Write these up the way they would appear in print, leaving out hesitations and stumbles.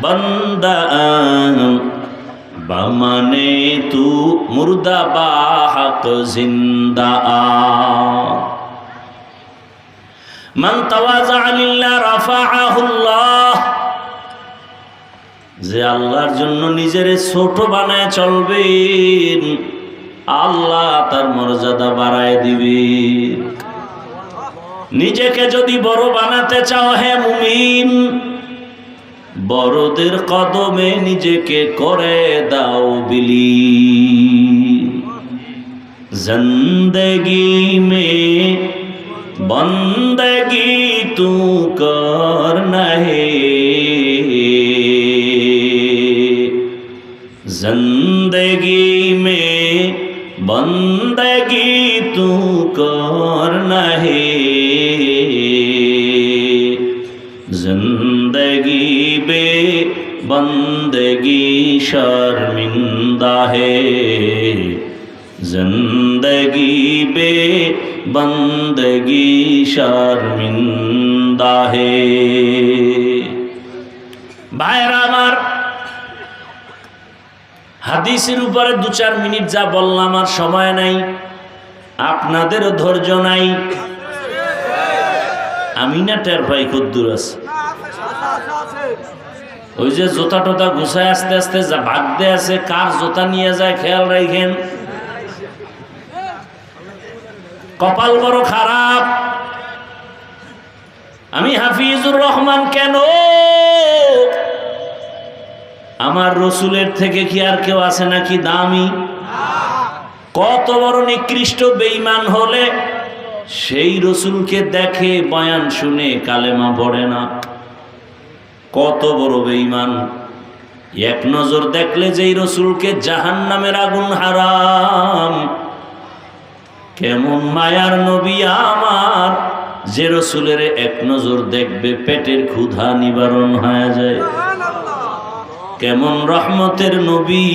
बंदा बमने तू मुर्दा बाहक जिंदा मन तवाज़ा लिल्लाह रफ़अहुल्लाह। যে আল্লাহর জন্য নিজেরে ছোট বানায় চলবেন, আল্লাহ তার মর্যাদা বাড়ায় দিবেন। নিজেকে যদি বড় বানাতে চাও হে মুমিন, বড়দের কদমে নিজেকে করে দাও বিলীন। জিন্দেগি মে বন্দেগি তু করনা হে, जिंदगी में बंदगी तू करना है, जिंदगी बे बंदगी शर्मिंदा है, जिंदगी बे बंदगी शर्मिंदा है। भाईरा আমার হাদিসের উপরে 2-4 মিনিট যা বললাম আর সময় নাই, আপনাদেরও ধৈর্য নাই। আমি না টের পাই কদ্দুর আছে। ওই যে জোতা টোতা গুছায় আস্তে আস্তে যা ভাগতে আছে, কার জোতা নিয়ে যায় খেয়াল রাখেন। কপাল বড় খারাপ। আমি হাফিজুর রহমান কেন, আমার রসুলের থেকে কি আর কেউ আছে নাকি দামি? কত বড় নিকৃষ্ট বেঈমান হলে সেই রসুলকে দেখে বয়ান শুনে কালেমা পড়ে না। কত বড় বেঈমান, এক নজর দেখলে যেই রসুলকে জাহান্নামের আগুন হারাম। কেমন মায়ার নবী আমার, যে রসুলের এক নজর দেখবে পেটের ক্ষুধা নিবারণ হয়ে যায়। কেমন রহমতের নবী,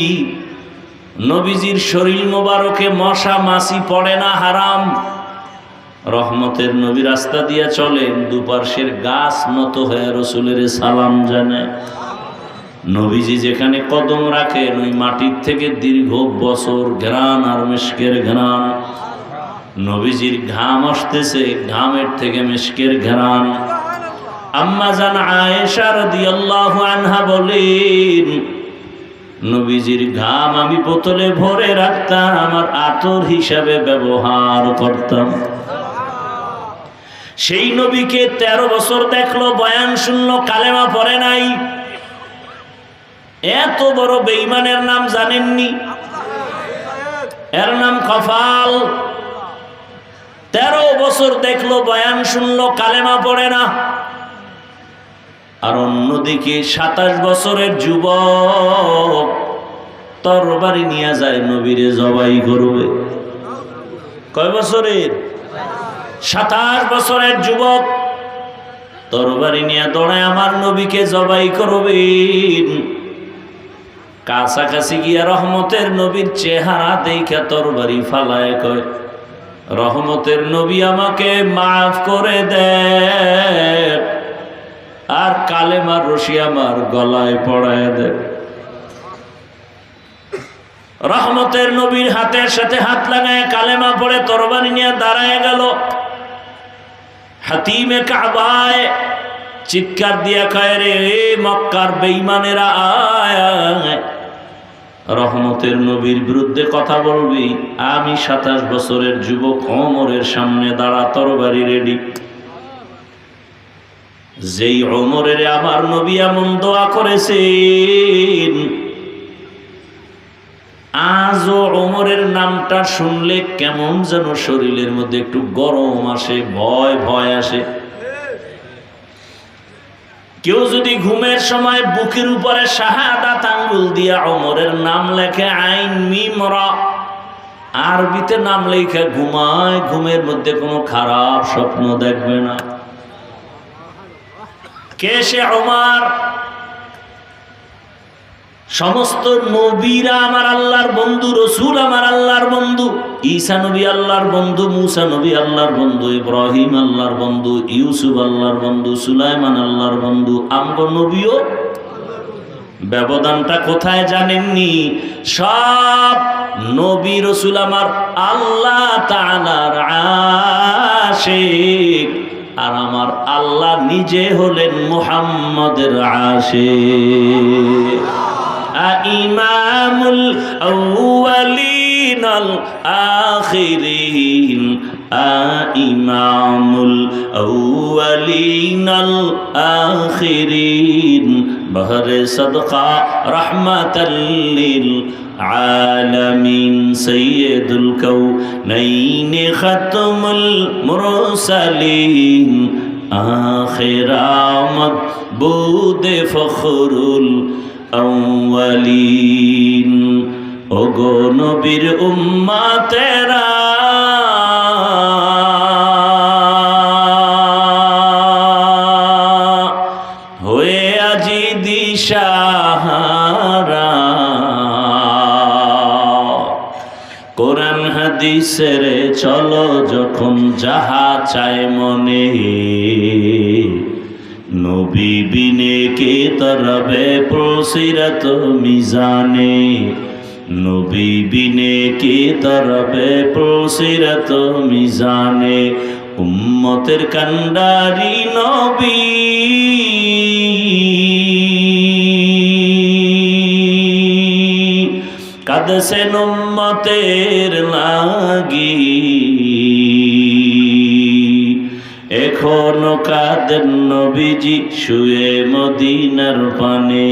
নবীজির শরীর মোবারকে মশা মাছি পড়ে না, হারাম। রহমতের নবী রাস্তা দিয়ে চলেন, দুপার্শ্বের গাছ নত হয়ে রসুলের সালাম জানায়। নবীজি যেখানে কদম রাখেন ওই মাটির থেকে দীর্ঘ বছর ঘ্রাণ আর মিশকের ঘ্রাণ। নবীজির ঘাম আসতেছে, ঘামের থেকে মিশকের ঘ্রাণ। আম্মা জান আয়েশা রাদিয়াল্লাহু আনহা বলেন, নবীজির ঘাম আমি বোতলে ভরে রাখতাম, আমার আতর হিসাবে ব্যবহার করতাম। সেই নবীকে 13 বছর দেখলো, বয়ান শুনলো, কালেমা পড়ে নাই। এত বড় বেঈমানের নাম জানেননি? এর নাম কফাল। 13 বছর দেখলো, বয়ান শুনলো, কালেমা পড়ে না। আর অন্যদিকে 27 বছরের যুবক তরবারি নিয়ে যায় নবীরে জবাই করবে। কয় বছরের? 27 বছরের যুবক তরবারি নিয়ে দৌড়ায় আমার নবীকে জবাই করবেন। কাছাকাছি গিয়া রহমতের নবীর চেহারা দেখে তরবারি ফালায় কয়, রহমতের নবী আমাকে মাফ করে দেন, আর কালেমার রশি আমার গলায় পড়ায় দেয়। রহমতের নবীর হাতের সাথে হাত লাগায় কালেমা পড়ে তরবারি নিয়ে দাঁড়ায় গেল। হাতিমে কাবায় চিৎকার দিয়া কয়, রে মক্কার বেঈমানেরা আয়, রহমতের নবীর বিরুদ্ধে কথা বলবি? আমি 27 বছরের যুবক ওমরের সামনে দাঁড়া, তরবারি রেডি। যেই ওমরের আমার নবী এমন দোয়া করেছেন, আজও ওমরের নামটা শুনলে কেমন যেন শরীরের মধ্যে একটু গরম আসে, ভয় ভয় আসে। কেউ যদি ঘুমের সময় বুকের উপরে শাহাদাত আঙ্গুল দিয়া ওমরের নাম লেখে, আইন মিম রা, আরবিতে নাম লেখে ঘুমায়, ঘুমের মধ্যে কোনো খারাপ স্বপ্ন দেখবে না। কে সে ওমর? সমস্ত নবীরা আমার আল্লাহর বন্ধু, রসুল আমার আল্লাহর বন্ধু। ঈসা নবী আল্লাহর বন্ধু, মুসা নবী আল্লাহর বন্ধু, ইব্রাহিম আল্লাহর বন্ধু, ইউসুফ আল্লাহর বন্ধু, সুলাইমান আল্লাহর বন্ধু। আমগো নবীও ব্যবধানটা কোথায় জানেননি? সব নবী রাসূল আমার আল্লাহ তাআলার আশিক, আর আমার আল্লাহ নিজে হলেন মুহাম্মদের আশিক। ইমামুল আউয়ালিন আল আখিরিন, ইমামুল আউয়ালিন আল আখিরিন, বহরে সদকা রহমাতাল লিল আলামিন, সাইয়্যিদুল কাউনাইন খাতমুল মুরসালিন, আখিরামত বুদে ফখরুল আউয়ালিন। ওগো নবীর উম্মতেরা, হয়ে আজি দিশাহারা, কোরআন হাদিসের চলো যখন যাহা চায় মনে, নবী বিনে কে তরবে পুলসিরাত মিজানে, নবী বিনে কে তরবে পুলসিরাত মিজানে। উম্মতের কান্ডারি নবী, কাঁদছেন উম্মতের লাগি, এখনো কাঁদেন নবীজি শুয়ে মদিনার পানে,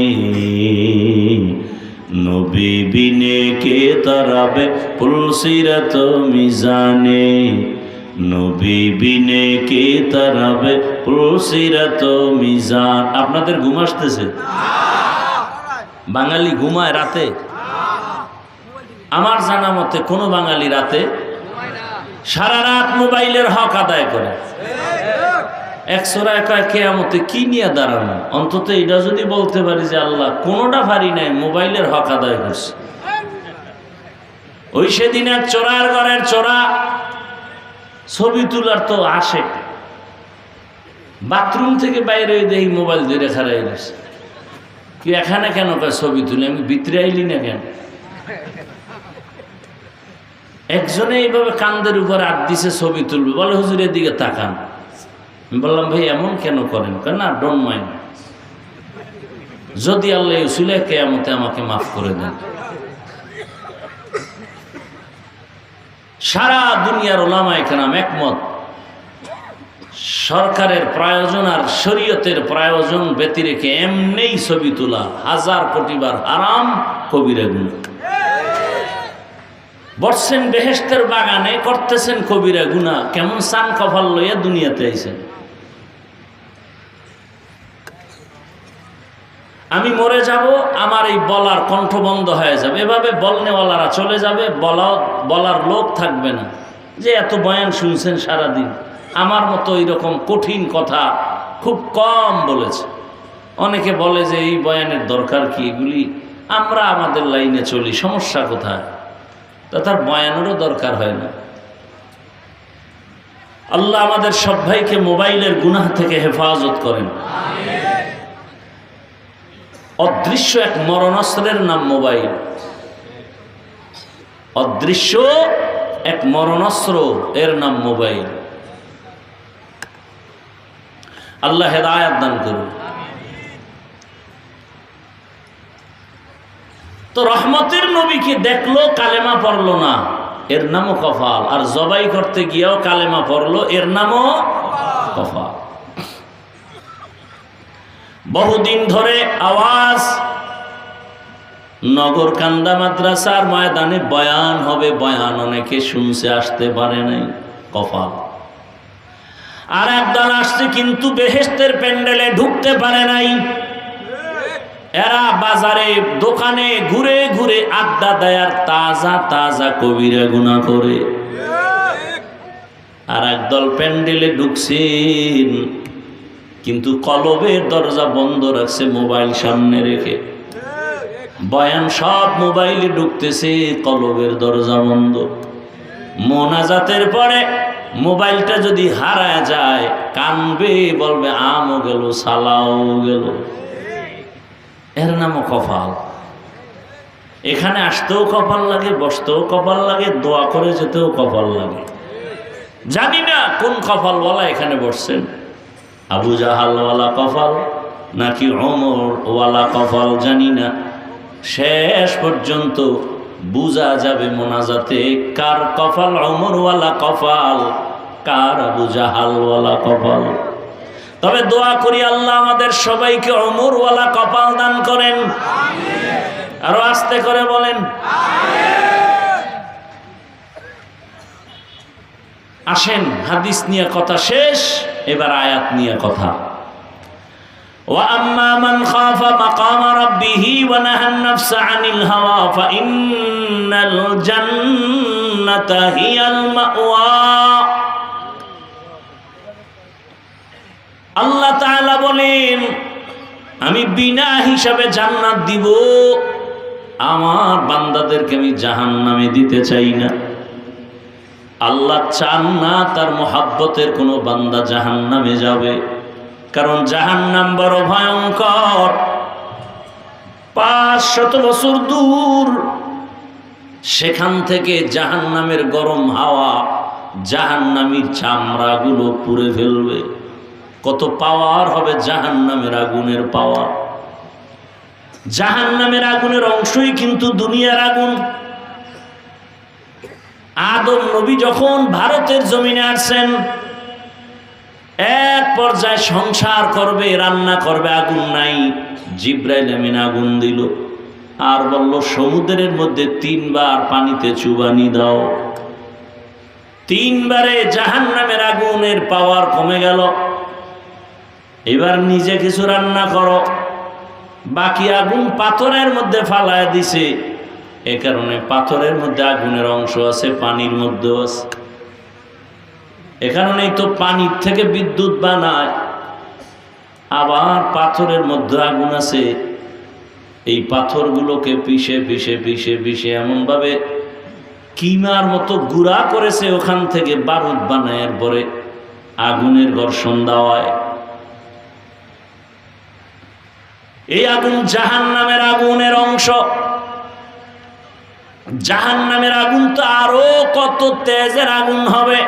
নবী বিনে কে তরাবে পুলসিরাত মিজানে, নবী বিনে কে তরাবে পুলসিরাত মিজান। আপনাদের ঘুম আসতেছে? বাঙালি ঘুমায় রাতে? আমার জানা মতে কোনো বাঙালি রাতে সারা রাত মোবাইলের হক আদায় করে। একশোরা কয় কেয়ামতে কি নিয়ে দাঁড়ানো, অন্তত এটা যদি বলতে পারি যে আল্লাহ কোনোটা পারি নাই, মোবাইলের হক আদায় করছে। ওই সেদিন এক চোরার ঘরের চোরা ছবি তোলার তো আসে, বাথরুম থেকে বাইরে দেখি মোবাইল ধরে খারাই গেছে। কি এখানে কেন কয় ছবি তুলে? আমি ভিতরে আইলি না কেন? একজনে এইভাবে কান্দের উপরে হাত দিছে, ছবি তুলবে, বলে হুজুরের দিকে তাকান। আমি বললাম ভাই এমন কেন করেন? না ডোন্ট মাইন্ড, যদি আল্লাহ উসিলে কিয়ামতে আমাকে মাফ করে দেন। সারা দুনিয়ার উলামায়ে কেরাম একমত, সরকারের প্রয়োজন আর শরীয়তের প্রয়োজন ব্যতি রেখে এমনিই ছবি তোলা 1000 কোটি বার হারাম, কবিরা গুনাহ। বসছেন বেহেশতের বাগানে, করতেছেন কবিরা গুনাহ, কেমন সান কপাল লইয়া দুনিয়াতে আইছেন। আমি মরে যাব, আমার এই বলার কণ্ঠ বন্ধ হয়ে যাবে, এভাবে বলনেওয়ালারা চলে যাবে, বলার লোক থাকবে না। যে এত বয়ান শুনছেন সারাদিন, আমার মতো এইরকম কঠিন কথা খুব কম বলেছে। অনেকে বলে যে এই বয়ানের দরকার কি, এগুলি আমরা আমাদের লাইনে চলি, সমস্যা কোথায়? তা তার বয়ানেরও দরকার হয় না। আল্লাহ আমাদের সব ভাইকে মোবাইলের গুনাহ থেকে হেফাজত করেন। অদৃশ্য এক মরণাস্ত্রের নাম মোবাইল, অদৃশ্য এক মরণাস্ত্র, এর নাম মোবাইল। আল্লাহ হেদায়েত দান করুন। তো রহমতের নবীকে দেখলো, কালেমা পড়লো না, এর নামও কফাল। আর জবাই করতে গিয়েও কালেমা পড়লো, এর নামও কফাল। বহুদিন ধরে আওয়াজ নগর কান্দা মাদ্রাসার ময়দানে বয়ান হবে, বয়ান অনেকে শুনছে, আসতে পারে নাই, কফাল। আর একদল আসছে কিন্তু বেহেশতের প্যান্ডেলে ঢুকতে পারে নাই। এরা বাজারে দোকানে ঘুরে ঘুরে আড্ডা দেয় আর তাজা তাজা কবিরা গুনাহ করে। আর একদল প্যান্ডেলে ঢুকছেন কিন্তু কলবের দরজা বন্ধ রাখছে, মোবাইল সামনে রেখে। বয়ান সব মোবাইলে ঢুকতেছে, কলবের দরজা বন্ধ। মোনাজাতের পরে মোবাইলটা যদি হারায় যায়, কানবে, বলবে আমও গেল, সালাও গেল। এর নামও কপাল। এখানে আসতেও কপাল লাগে, বসতেও কপাল লাগে, দোয়া করে যেতেও কপাল লাগে। জানি না কোন কপালওয়ালা এখানে বসছেন, আবু জাহালওয়ালা কপাল নাকি ওমরওয়ালা কপাল জানি না। শেষ পর্যন্ত বুঝা যাবে মোনাজাতে কার কপাল ওমরওয়ালা কপাল, কার আবু জাহালওয়ালা কপাল। তবে দোয়া করি আল্লাহ আমাদের সবাইকে ওমরওয়ালা কপাল দান করেন। আরো আস্তে করে বলেন। আসেন, হাদিস নিয়ে কথা শেষ, এবার আয়াত নিয়ে কথা। وَأَمَّا مَنْ خَافَ مَقَامَ رَبِّهِ وَنَهَى النَّفْسَ عَنِ الْهَوَى فَإِنَّ الْجَنَّةَ هِيَ الْمَأْوَى। আল্লাহ তাআলা বলেন, আমি বিনা হিসাবে জান্নাত দিব, আমার বান্দাদেরকে আমি জাহান্নামে দিতে চাই না। আল্লাহ চান না তার মোহাব্বতের কোনো বান্দা জাহান্নামে যাবে, কারণ জাহান্নাম বড় ভয়ঙ্কর। 500 বছর দূর, সেখান থেকে জাহান্নামের গরম হাওয়া জাহান্নামীর চামড়াগুলো পুড়ে ফেলবে। কত পাওয়ার হবে জাহান্নামের আগুনের পাওয়ার। জাহান্নামের আগুনের অংশই কিন্তু দুনিয়ার আগুন। আদম নবী যখন ভারতের জমিনে আসছেন, এক পর্যায়ে সংসার করবে, রান্না করবে, আগুন নাই। জিব্রাইল আমিন আগুন দিল আর বলল, সমুদ্রের মধ্যে 3 বার পানিতে চুবানি দাও। 3 বারে জাহান্নামের আগুনের পাওয়ার কমে গেল। এবার নিজে কিছু রান্না করো। বাকি আগুন পাথরের মধ্যে ফালায় দিছে। এ কারণে পাথরের মধ্যে আগুনের অংশ আছে, পানির মধ্যেও আছে। এ কারণেই তো পানির থেকে বিদ্যুৎ বানায়, আবার পাথরের মধ্যে আগুন আছে। এই পাথরগুলোকে পিষে পিষে পিষে পিষে এমনভাবে কিমার মতো গুঁড়া করেছে, ওখান থেকে বারুদ বানায়, এরপরে আগুনের ঘর্ষণ দেওয়ায়। এই আগুন জাহান্নামের আগুনের অংশ। জাহান্নামের আগুন তো আরো কত তেজের আগুন হবে।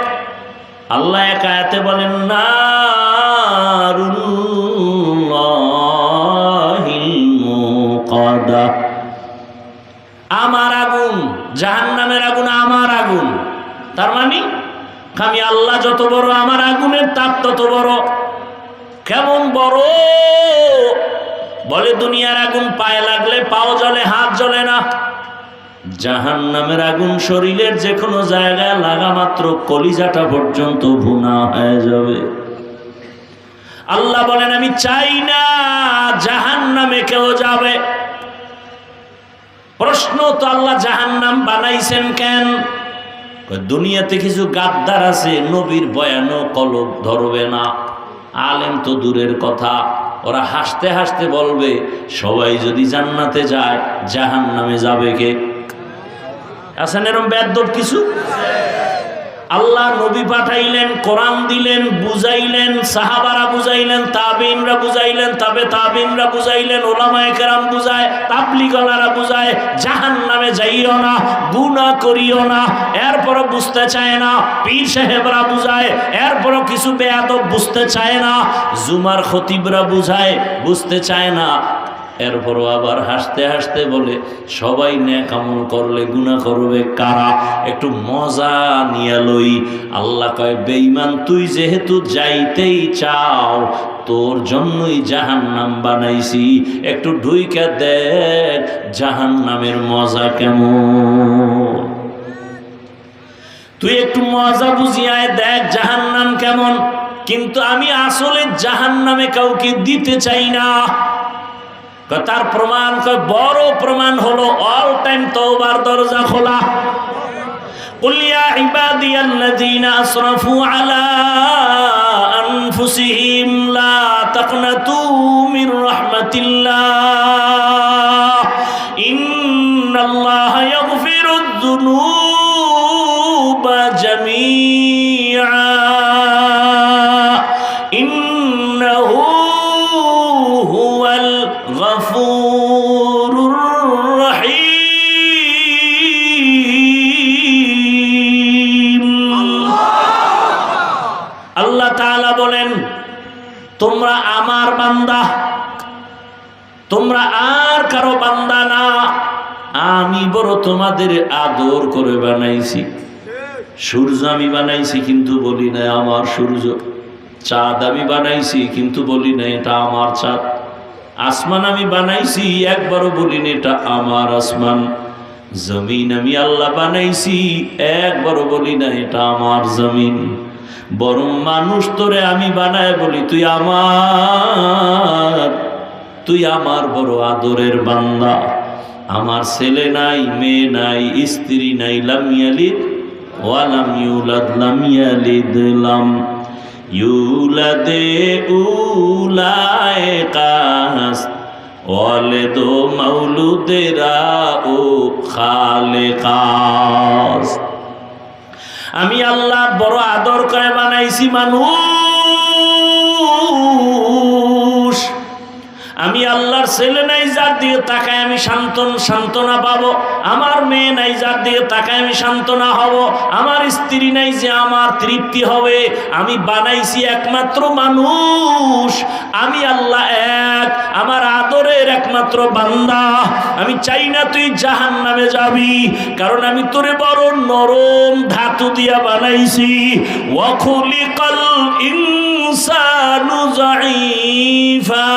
আল্লাহ এক আয়াতে বলেন, নারুল্লাহিল মুকাদা। আমার আগুন, জাহান্নামের আগুন আমার আগুন। তার মানে আমি আল্লাহ যত বড়, আমার আগুনের তাপ তত বড়। কেমন বড়? বলে দুনিয়ার আগুন পায়ে লাগলে পাও জ্বলে, হাত জ্বলে না। জাহান্নামের আগুন শরীরের যে কোনো জায়গায় লাগা মাত্র কলিজাটা পর্যন্ত ভুনা হয়ে যাবে। আল্লাহ বলেন, আমি চাই না জাহান্নামে কেউ যাবে। প্রশ্ন তো, আল্লাহ জাহান্নাম বানাইছেন কেন? দুনিয়াতে কিছু গাদ্দার আছে, নবীর বয়ানও কলব ধরবে না। আলেম তো দূরের কথা, ওরা হাসতে হাসতে বলবে, সবাই যদি জান্নাতে যায় জাহান্নামে যাবে কে? আছেন এরকম বেয়াদব কিছু? আল্লাহ নবী পাঠাইলেন, কোরআন দিলেন, বুঝাইলেন, সাহাবারা বুঝাইলেন, তাবিনরা বুঝাইলেন, তাবিনরা বুঝাইলেন, ওলামায়ে কেরাম বুঝায়, তাবলীগওয়ালারা বুঝায়, জাহান্নামে যাইও না, গুনাহ করিও না। এরপরও বুঝতে চায় না। পীর সাহেবরা বুঝায়, এরপরও কিছু বেয়াদব বুঝতে চায় না। জুমার খতিবরা বুঝায়, বুঝতে চায় না। এরপরও আবার হাসতে হাসতে বলে, সবাই নেক আমল করলে গুনাহ করবে কারা? একটু মজা নিয়ে লই। আল্লাহ কয়, বেঈমান, তুই যেহেতু যাইতেই চাও, তোর জন্যই জাহান্নাম বানাইছি। একটু ঢুইকা দেখ জাহান্নামের মজা কেমন। তুই একটু মজা বুঝিয়ায় দেখ জাহান্নাম কেমন। কিন্তু আমি আসলে জাহান্নামে কাউকে দিতে চাই না। তার প্রমাণ, বড় প্রমাণ হলো অল টাইম তওবার দরজা খোলা। কুল ইয়া ইবাদিয়াল্লাযীনা আসরাফু আলা আনফুসিহিম লা তাকনাতু মির রাহমাতিল্লাহ ইন্নাল্লাহা ইয়াগফিরুয যুনুবা জামিআ ইন্নাহু হুয়াল গফুর। তোমরা আমার বান্দা, তোমরা আর কারো বান্দা না। আমি বড় তোমাদের আদর করে বানাইছি। সূর্য আমি বানাইছি কিন্তু বলি না আমার সূর্য। চাঁদ আমি বানাইছি কিন্তু বলি না এটা আমার চাঁদ। আসমান আমি বানাইছি একবারও বলিনি এটা আমার আসমান। জমিন আমি আল্লাহ বানাইছি একবারও বলি না এটা আমার জমিন। বরং মানুষ তোরে আমি বানায় বলি তুই আমার, তুই আমার বড় আদরের বান্দা। আমার ছেলে নাই, মেয়ে নাই, স্ত্রী নাই, লাম ইয়ালিদ ওয়া লাম ইউলাদ, লাম ইয়ালিদ লাম ইউলাদ উলায়ে কাস ওয়ালিদ মাউলুদেরা ও খালেকাস। আমি আল্লাহ বড় আদর করে বানাইছি মানুষ। আমি আল্লাহর ছেলে নাই যার দিকে তাকায় আমি সান্ত্বনা পাবো। আমার মেয়ে নাই যার দিকে তাকায় আমি সান্ত্বনা হব। আমার স্ত্রী নাই যে আমার তৃপ্তি হবে। আমি বানাইছি একমাত্র মানুষ। আমি আল্লাহ এক, আমার আদরের একমাত্র বান্দা। আমি চাই না তুই জাহান্নামে যাবি, কারণ আমি তোরে বড় নরম ধাতু দিয়া বানাইছি। ওয়া খুলিকাল ইনসানু যায়ীফা,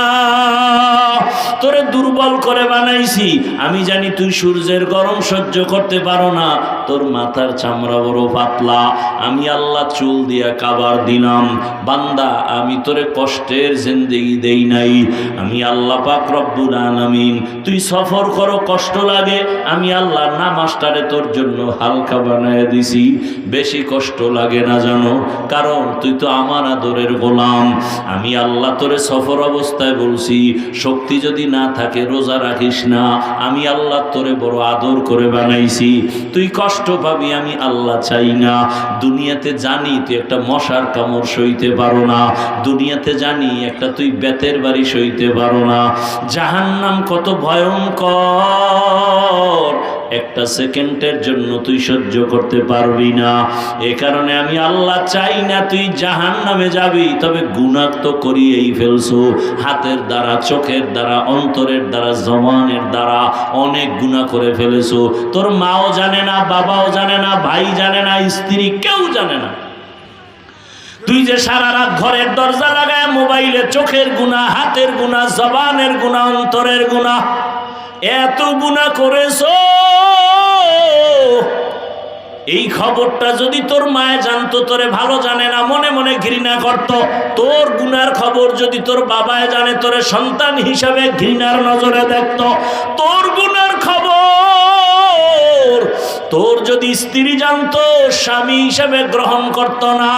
তোরে দুর্বল করে বানাইছি। আমি জানি তুই সূর্যের গরম সহ্য করতে পারো না, তোর মাথার চামড়া বড় পাতলা। আমি আল্লাহ চুল দিয়া কাবার দিলাম। বান্দা আমি তোরে কষ্টের জিন্দেগি দেই নাই। আমি আল্লাহ পাক রব্বুল আলামিন, তুই সফর করো কষ্ট লাগে, আমি আল্লাহ নামাজটারে তোর জন্য হালকা বানায় দিছি। বেশি কষ্ট লাগে না জানো, কারণ তুই তো আমার আদরের গোলাম। আমি আল্লাহ তোরে সফর অবস্থায় বলছি শক্তি যদি না থাকে রোজা রাখিস না। আমি আল্লাহ তোরে বড় আদর করে বানাইছি। তুই কষ্ট পাবি আমি আল্লাহ চাই না। দুনিয়াতে জানি তুই একটা মশার কামড় সইতে পারো না। দুনিয়াতে জানি একটা তুই বেতের বাড়ি সইতে পারো না। জাহান্নাম কত ভয়ঙ্কর, একটা সেকেন্ডের জন্য তুই সহ্য করতে পারবি না। এ কারণে আমি আল্লাহ চাই না তুই জাহান্নামে যাবি। তবে গুনাহ তো করিয়েই ফেলছো, হাতের দ্বারা, চোখের দ্বারা, অন্তরের দ্বারা, জবানের দ্বারা অনেক গুনাহ করে ফেলেছো। তোর মাও জানে না, বাবাও জানে না, ভাই জানে না, স্ত্রী কেউ জানে না। তুই যে সারা রাত ঘরের দরজা লাগায় মোবাইলে চোখের গুনাহ, হাতের গুনাহ, জবানের গুনাহ, অন্তরের গুনাহ, এত গুনাহ করেছো। এই খবরটা যদি তোর মায়ে জানতো, তোরে ভালো জানে না, মনে মনে ঘৃণা করত। তোর গুনার খবর যদি তোর বাবায় জানে, তোরে সন্তান হিসাবে ঘৃণার নজরে দেখত। তোর গুনার খবর তোর যদি স্ত্রী জানতো, স্বামী হিসাবে গ্রহণ করত না।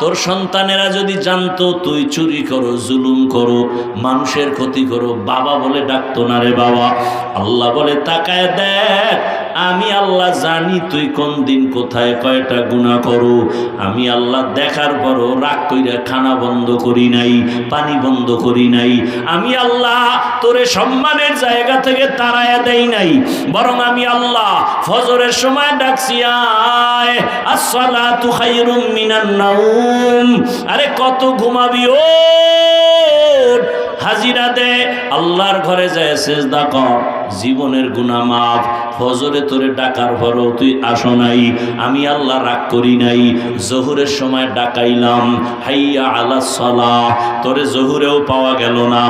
তোর সন্তানেরা যদি জানতো তুই চুরি করো, জুলুম করো, মানুষের ক্ষতি করো, বাবা বলে ডাকতো না রে বাবা। আল্লাহ বলে তাকায় দেখ, আমি আল্লাহ জানি তুই কোন দিন কোথায় কয়টা গুনাহ করো। আমি আল্লাহ দেখার পরও রাগ কইরা খানা বন্ধ করি নাই, পানি বন্ধ করি নাই। আমি আল্লাহ তোরে সম্মানের জায়গা থেকে তাড়ায়া দেই নাই, বরং আমি আল্লাহ ফজরের সময় ডাকছি, আয় আসসালাতু খায়রুম মিনান নাওম। আরে কত ঘুমাবি, ওঠ, হাজিরা দে, আল্লাহর ঘরে যায় সেজদা কর, জীবনের গুনাহ মাফ। ফজরে তোরে ডাকার পরও তুই আসো নাই, আমি আল্লাহ রাগ করি নাই। জোহরের সময় ডাকাইলাম, হাইয়া আলাস সালাহ, তোরে জোহরেও পাওয়া গেল না।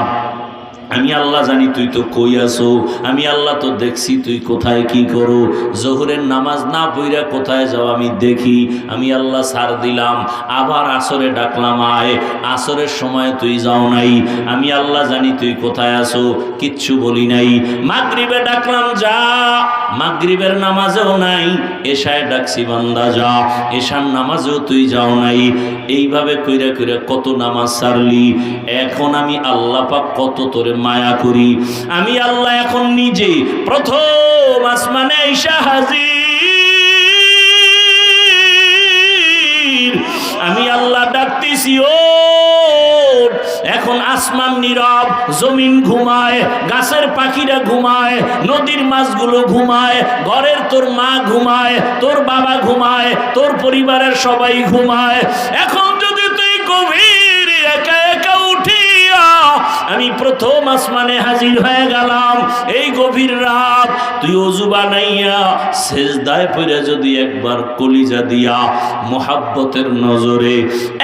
আমি আল্লাহ জানি তুই তো কই আসো, আমি আল্লাহ তো দেখছি তুই কোথায় কি করো। জোহরের নামাজ না পইরা কোথায় যাও আমি দেখি। আমি আল্লাহ ছাড় দিলাম, আবার আসরে ডাকলাম, আয়, আসরের সময় তুই যাও নাই। আমি আল্লাহ জানি তুই কোথায় আসো, কিচ্ছু বলি নাই। মাগরিবে ডাকলাম, যা, মাগরিবের নামাজেও নাই। এশায় ডাকছি, বান্দা যা, এশার নামাজেও তুই যাও নাই। এইভাবে কইরা কইরা কত নামাজ ছাড়লি। এখন আমি আল্লাহ পাক কত তোরে মায়া করি। আমি আল্লাহ এখন নিজে প্রথম আসমানে আইসা হাজির। আমি আল্লাহ ডাকতেছি, ও এখন আসমান নীরব, জমিন ঘুমায়, গাছের পাখিরা ঘুমায়, নদীর মাছগুলো ঘুমায়, ঘরের তোর মা ঘুমায়, তোর বাবা ঘুমায়, তোর পরিবারের সবাই ঘুমায়। এখন যদি তুই গভীর একা একা উঠি আমি প্রথম আসমানে হাজির হয়ে গেলাম। এই গভীর রাত তুই ওযু বানাইয়া সেজদায় পড়ে যদি একবার কলিজা দিয়া মোহাব্বতের নজরে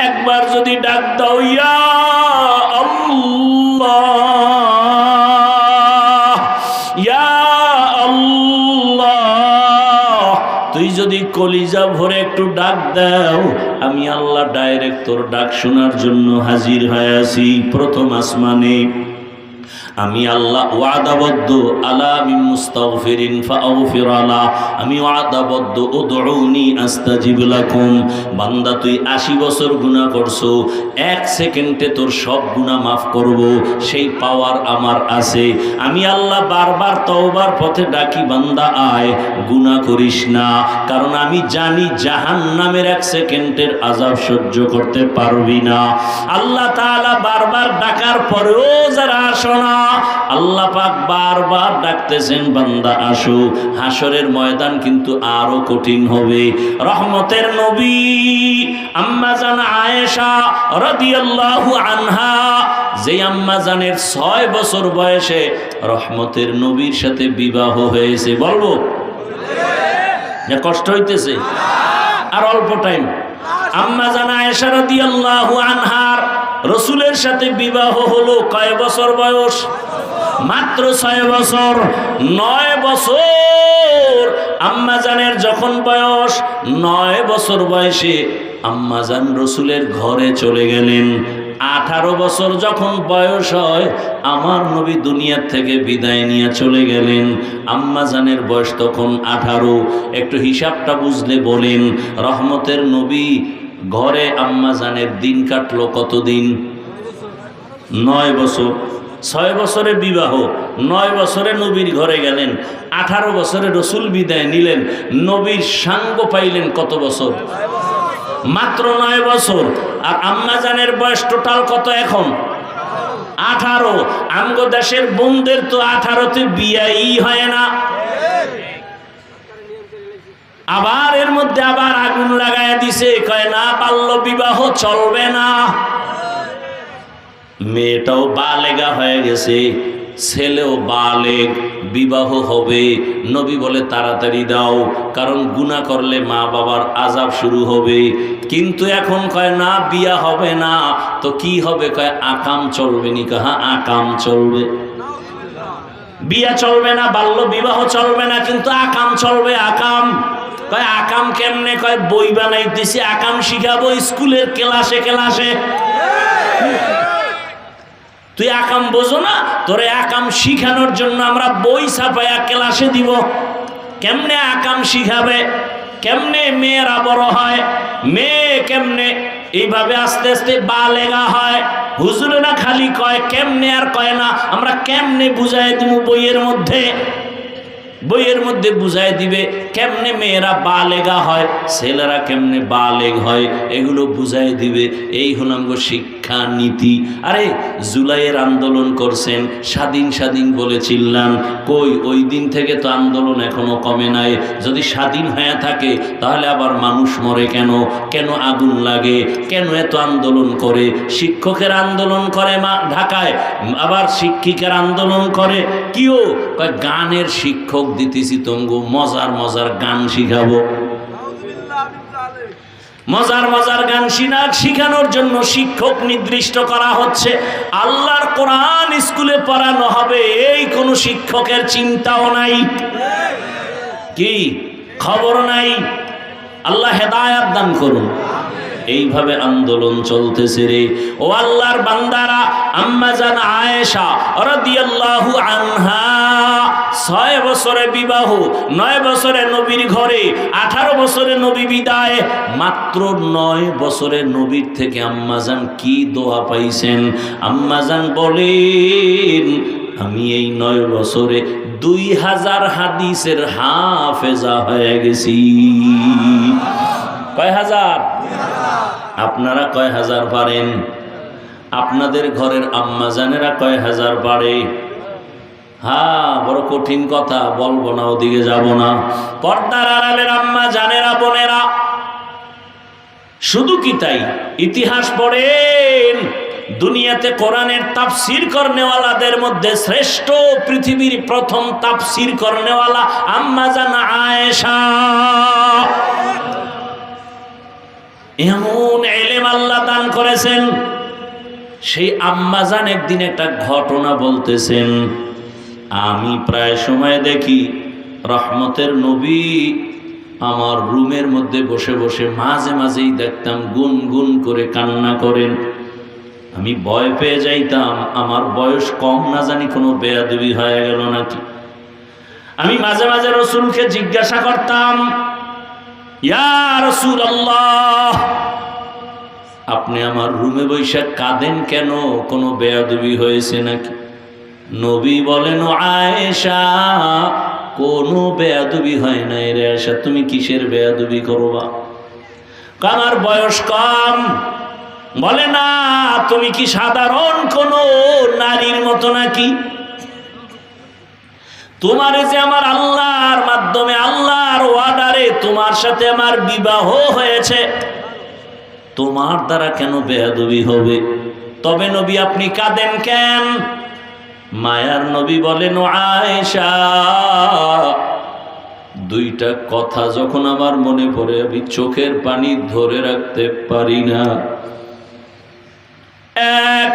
একবার যদি ডাক দাও ইয়া আল্লাহ ইয়া আল্লাহ, তুই যদি কলিজা ভরে একটু ডাক দাও, আমি আল্লাহ ডাইরেক্ট তোর ডাক শোনার জন্য হাজির হয়ে আছি প্রথম আসমানে। আমি আল্লাহ ওয়াদাবদ্ধ আলা মিন মুস্তাগফিরিন ফাগফির আলা, আমি ওয়াদাবদ্ধ উদউনি আস্তাজিব লাকুম। বান্দা তুই 80 বছর গুনাহ করছো, 1 সেকেন্ডে তোর সব গুনাহ মাফ করব, সেই পাওয়ার আমার আছে। আমি আল্লাহ বারবার তওবার পথে ডাকি, বান্দা আয়, গুনাহ করিস না, কারণ আমি জানি জাহান্নামের 1 সেকেন্ডের আযাব সহ্য করতে পারবি না। আল্লাহ তাআলা বারবার ডাকার পরেও যারা আসো না, আল্লাহ পাক বারবার ডাকতেছেন বান্দা আসো। হাসরের ময়দান কিন্তু আরো কঠিন হবে। রহমতের নবী আম্মা জান আয়েশা রাদিয়াল্লাহু আনহা, যে আম্মা জানের 6 বছর বয়সে রহমতের নবীর সাথে বিবাহ হয়েছে, বলবো না কষ্ট হইতেছে? আর অল্প টাইম। আম্মা জান আয়েশা রাদিয়াল্লাহু আনহার রসুলের সাথে বিবাহ হলো কয় বছর বয়স? মাত্র 6 বছর। 9 বছর আম্মাজানের যখন বয়স, 9 বছর বয়সে আম্মাজান রসুলের ঘরে চলে গেলেন। 18 বছর যখন বয়স হয়, আমার নবী দুনিয়ার থেকে বিদায় নিয়ে চলে গেলেন। আম্মাজানের বয়স তখন 18। একটু হিসাবটা বুঝলে বলেন, রহমতের নবী ঘরে আম্মাজানের দিন কাটলো কতদিন? 9 বছর। 6 বছরে বিবাহ, 9 বছরে নবীর ঘরে গেলেন, 18 বছরে রসুল বিদায় নিলেন। নবীর সাঙ্গ পাইলেন কত বছর? মাত্র 9 বছর। আর আম্মাজানের বয়স টোটাল কত এখন? 18। আমগো দেশের বোনদের তো 18তে বিয়াই হয় না। আবার এর মধ্যে আবার আগুন লাগায় দিছে, কয় না বাল্য বিবাহ চলবে না। মেয়েটাও বালেগা হয়ে গেছে, ছেলেও বালেগ, বিবাহ হবে। নবী বলে তাড়াতাড়ি দাও, কারণ গুনাহ করলে মা বাবার আযাব শুরু হবে। কিন্তু এখন কয় না বিয়া হবে না, তো কি হবে? কয় আকাম চলবে নি। হ্যাঁ আকাম চলবে, বিয়া চলবে না, বাল্য বিবাহ চলবে না, কিন্তু আকাম চলবে। আকাম কয় আকাম কেমনে? কয় বই বানাইতেছি, আকাম শিখাবো স্কুলের ক্লাসে ক্লাসে। তুই আকাম বোঝো না? তোরে আকাম শিখানোর জন্য আমরা বই ছাপায়া ক্লাসে দিব। কেমনে আকাম শিখাবে? কেমনে মেয়েরা বড় হয়? মেয়ে কেমনে এইভাবে আস্তে আস্তে বালেগা হয়? হুজুরে না খালি কয় কেমনে, আর কয় না আমরা কেমনে বুঝাই দিব। বইয়ের মধ্যে বুঝাই দিবে কেমনে মেয়েরা বালেগা হয়, ছেলেরা কেমনে বালেগ হয়, এগুলো বুঝাই দিবে। এই হলাম গো শিক্ষা নীতি। আরে জুলাইয়ের আন্দোলন করছেন, স্বাধীন স্বাধীন বলে চিল্লান, কই ওই দিন থেকে তো আন্দোলন এখনো কমে নাই। যদি স্বাধীন হয়ে থাকে তাহলে আবার মানুষ মরে কেন? কেন আগুন লাগে? কেন এত আন্দোলন করে? শিক্ষকের আন্দোলন করে ঢাকায়, আবার শিক্ষিকার আন্দোলন করে। কিও কয় গানের শিক্ষক দিতেছি, তঙ্গু মজার মজার গান শিখাবো। মজার মজার গান শিখানোর জন্য শিক্ষক নির্দিষ্ট করা হচ্ছে। আল্লাহর কোরআন স্কুলে পড়ানো হবে, এই কোন শিক্ষকের চিন্তাও নাই, কি খবর নাই। আল্লাহ হেদায়েত দান করুন। এইভাবে আন্দোলন চলতেছে রে ও আল্লাহর বান্দারা। আম্মা জান আয়েশা রাদিয়াল্লাহু আনহা 6 বছরে বিবাহ, 9 বছরে নবীর ঘরে, 18 বছরে নবী বিদায়। মাত্র 9 বছরে নবীর থেকে আম্মা জান কি দোয়া পাইছেন? আম্মা জান বলেন, আমি এই 9 বছরে 2000 হাদিসের হাফেজা হয়ে গেছি। কয় হাজার? আপনারা কয় হাজার পারেন? আপনাদের ঘরের আম্মা জানেরা কয় হাজার পারে? হ্যাঁ, বড় কঠিন কথা, বলবো না, ওদিকে যাব না। পর্দার আড়ালের আম্মা জানেরা, বোনেরা, শুধু কি তাই? ইতিহাস পড়েন, দুনিয়াতে কোরআনের তাফসীর করনেওয়ালাদের মধ্যে শ্রেষ্ঠ, পৃথিবীর প্রথম তাফসীর করনেওয়ালা আম্মা জান আয়েশা। এমন ইলম আল্লাহ দান করেছেন। সেই আম্মা জান একদিন একটা ঘটনা বলতেছেন, আমি প্রায় সময় দেখি রহমতের নবী আমার রুমের মধ্যে বসে বসে মাঝে মাঝেই দেখতাম গুনগুন করে কান্না করেন। আমি ভয় পেয়ে যাইতাম, আমার বয়স কম না জানি কোনো বেয়াদবি হয়ে গেল নাকি। আমি মাঝে মাঝে রাসূলকে জিজ্ঞাসা করতাম, ইয়া রাসূলুল্লাহ, আপনি আমার রুমে বৈশা কাঁদেন কেন? কোনো বেয়াদবি হয়েছে নাকি? নবী বলেন, ও আয়েশা, কোনো বেয়াদবি হয় নাই রে আয়েশা, তুমি কিসের বেয়াদবি করবা? আমার বয়স কম। বলে না, তুমি কি সাধারণ কোন নারীর মতো নাকি? তোমার যে আমার আল্লাহর মাধ্যমে, আল্লাহর ওয়াদারে তোমার সাথে আমার বিবাহ হয়েছে, তোমার দ্বারা কেন বেয়াদবি হবে? তবে নবী আপনি কাঁদেন কেন? মায়ার নবী বলেন, ও আয়েশা, দুইটা কথা যখন আমার মনে পড়ে আমি চোখের পানি ধরে রাখতে পারি না। এক,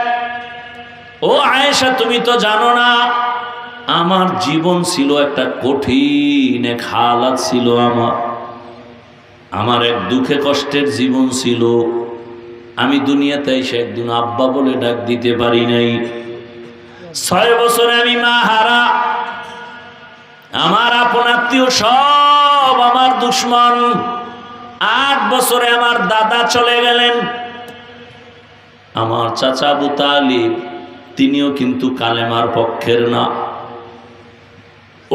ও আয়েশা, তুমি তো জানো না আমার জীবন ছিল একটা কঠিন এক হালাত ছিল। আমার এক দুঃখে কষ্টের জীবন ছিল। আমি দুনিয়াতে এসে একদিন আব্বা বলে ডাক দিতে পারি নাই। 6 বছরে আমি মা হারা। আমার আপন আত্মীয় সব আমার দুশ্মন। 8 বছরে আমার দাদা চলে গেলেন। আমার চাচা আবু তালিব, তিনিও কিন্তু কালেমার পক্ষের না।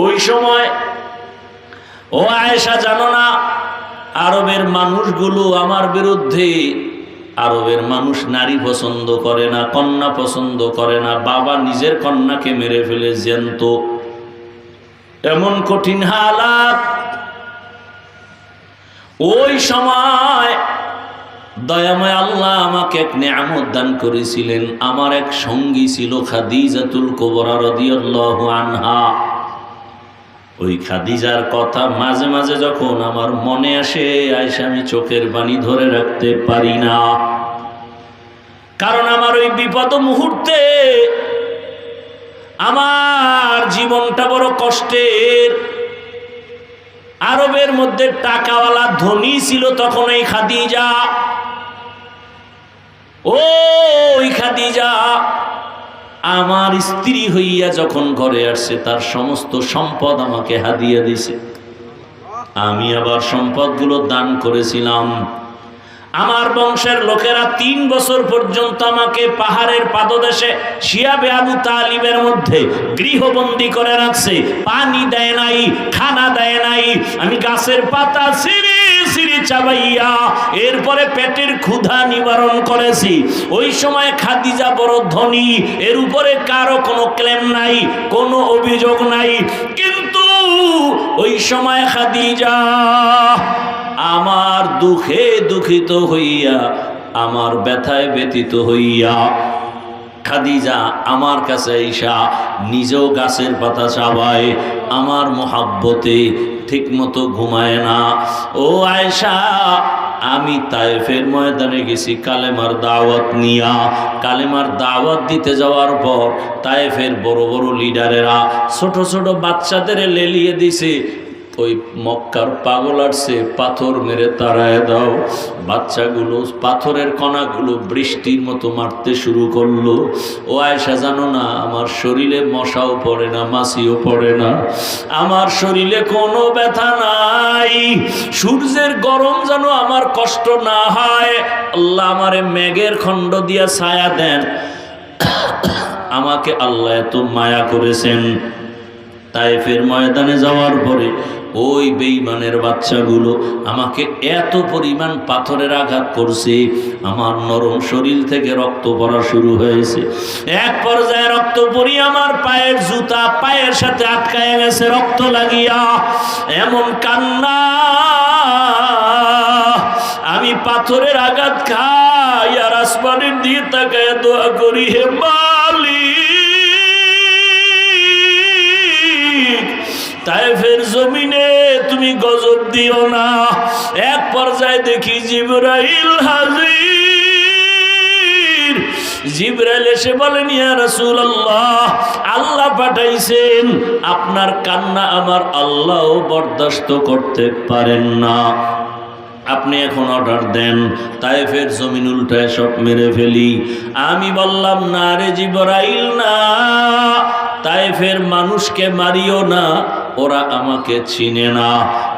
ওই সময় ও আয়েশা জানো না, আরবের মানুষগুলো আমার বিরুদ্ধে। আরবের মানুষ নারী পছন্দ করে না, কন্যা পছন্দ করে না। বাবা নিজের কন্যাকে মেরে ফেলে জ্যান্ত। এমন কঠিন হালাত। ওই সময় দয়াময় আল্লাহ আমাকে এক নেয়ামত দান করেছিলেন। আমার এক সঙ্গী ছিল খাদিজাতুল কুবরা রাদিয়াল্লাহু আনহা। ওই খাদিজার কথা মাঝে মাঝে যখন আমার মনে আসে, আয়েশা, আমি চোখের পানি ধরে রাখতে পারি না। কারণ আমার ওই বিপদ মুহূর্তে আমার জীবনটা বড় কষ্টের। আরবের মধ্যে টাকাওয়ালা ধনী ছিল তখন এই খাদিজা। ওই খাদিজা আমার স্ত্রী হইয়া যখন ঘরে আসছে, তার সমস্ত সম্পদ আমাকে হাদিয়া দিছে। আমি আবার সম্পদগুলো দান করেছিলাম। আমার বংশের লোকেরা 3 বছর পর্যন্ত আমাকে পাহাড়ের পাদদেশে শিয়াবে আবু তালিবের মধ্যে গৃহবন্দী করে রাখছে। পানি দেয় নাই, খানা দেয় নাই। আমি গাছের পাতা ছিঁড়ে ছিঁড়ে চাবাইয়া এরপরে পেটের ক্ষুধা নিবারণ করেছি। ওই সময় খাদিজা বড় ধনী, এর উপরে কারো কোনো ক্লেম নাই, কোনো অভিযোগ নাই। কিন্তু ওই সময় খাদিজা আমার দুঃখে দুঃখিত হইয়া, আমার ব্যথায় ব্যথিত হইয়া, খাদিজা আমার কাছে আইসা নিজেও গাছের পাতা চাবায়, আমার মোহাব্বতে ঠিক মতো ঘুমায় না। ও আয়েশা, আমি তায়েফের ময়দানে গেছি কালেমার দাওয়াত নিয়া। কালেমার দাওয়াত দিতে যাওয়ার পর তায়েফের বড় বড় লিডারেরা ছোট ছোট বাচ্চাদের লেলিয়ে দিছে, ওই মক্কার পাগল আসছে, পাথর মেরে তাড়ায় দাও। বাচ্চাগুলো পাথরের কণাগুলো বৃষ্টির মতো মারতে শুরু করলো। ও আয়েশা, জানো না আমার শরীরে মশাও পড়ে না, মাছিও পড়ে না, আমার শরীরে কোনো ব্যথা নাই। সূর্যের গরম যেন আমার কষ্ট না হয়। আল্লাহ আমারে মেঘের খণ্ড দিয়া ছায়া দেন। আমাকে আল্লাহ এত মায়া করেছেন। তায়েফের ময়দানে যাওয়ার পরে ওই বেঈমানের বাচ্চাগুলো আমাকে এত পরিমাণ পাথরের আঘাত করছে, আমার নরম শরীর থেকে রক্ত পড়া শুরু হয়েছে। এক পর্যায়ে রক্ত পড়ি আমার পায়ের জুতা পায়ের সাথে আটকায় গেছে রক্ত লাগিয়া। এমন কান্না, আমি পাথরের আঘাত খাই আর আসমানের দিয়ে তাকায় দোয়া করি, হে মালিক তায়েফের জমিনে তুমি গজব দিও না। এক পর্যায়ে দেখি জিবরাইল হাজির। জিবরাইল এসে বলেন, ইয়া রাসূলুল্লাহ, আল্লাহ পাঠাইছেন, আপনার কান্না আমার আল্লাহ বরদাস্ত করতে পারেন না, আপনি এখন অর্ডার দেন তায়েফের জমিন উল্টায় সব মেরে ফেলি। আমি বললাম, না রে জিবরাইল, না, তায়েফের মানুষকে মারিও না, ওরা আমাকে চিনে না,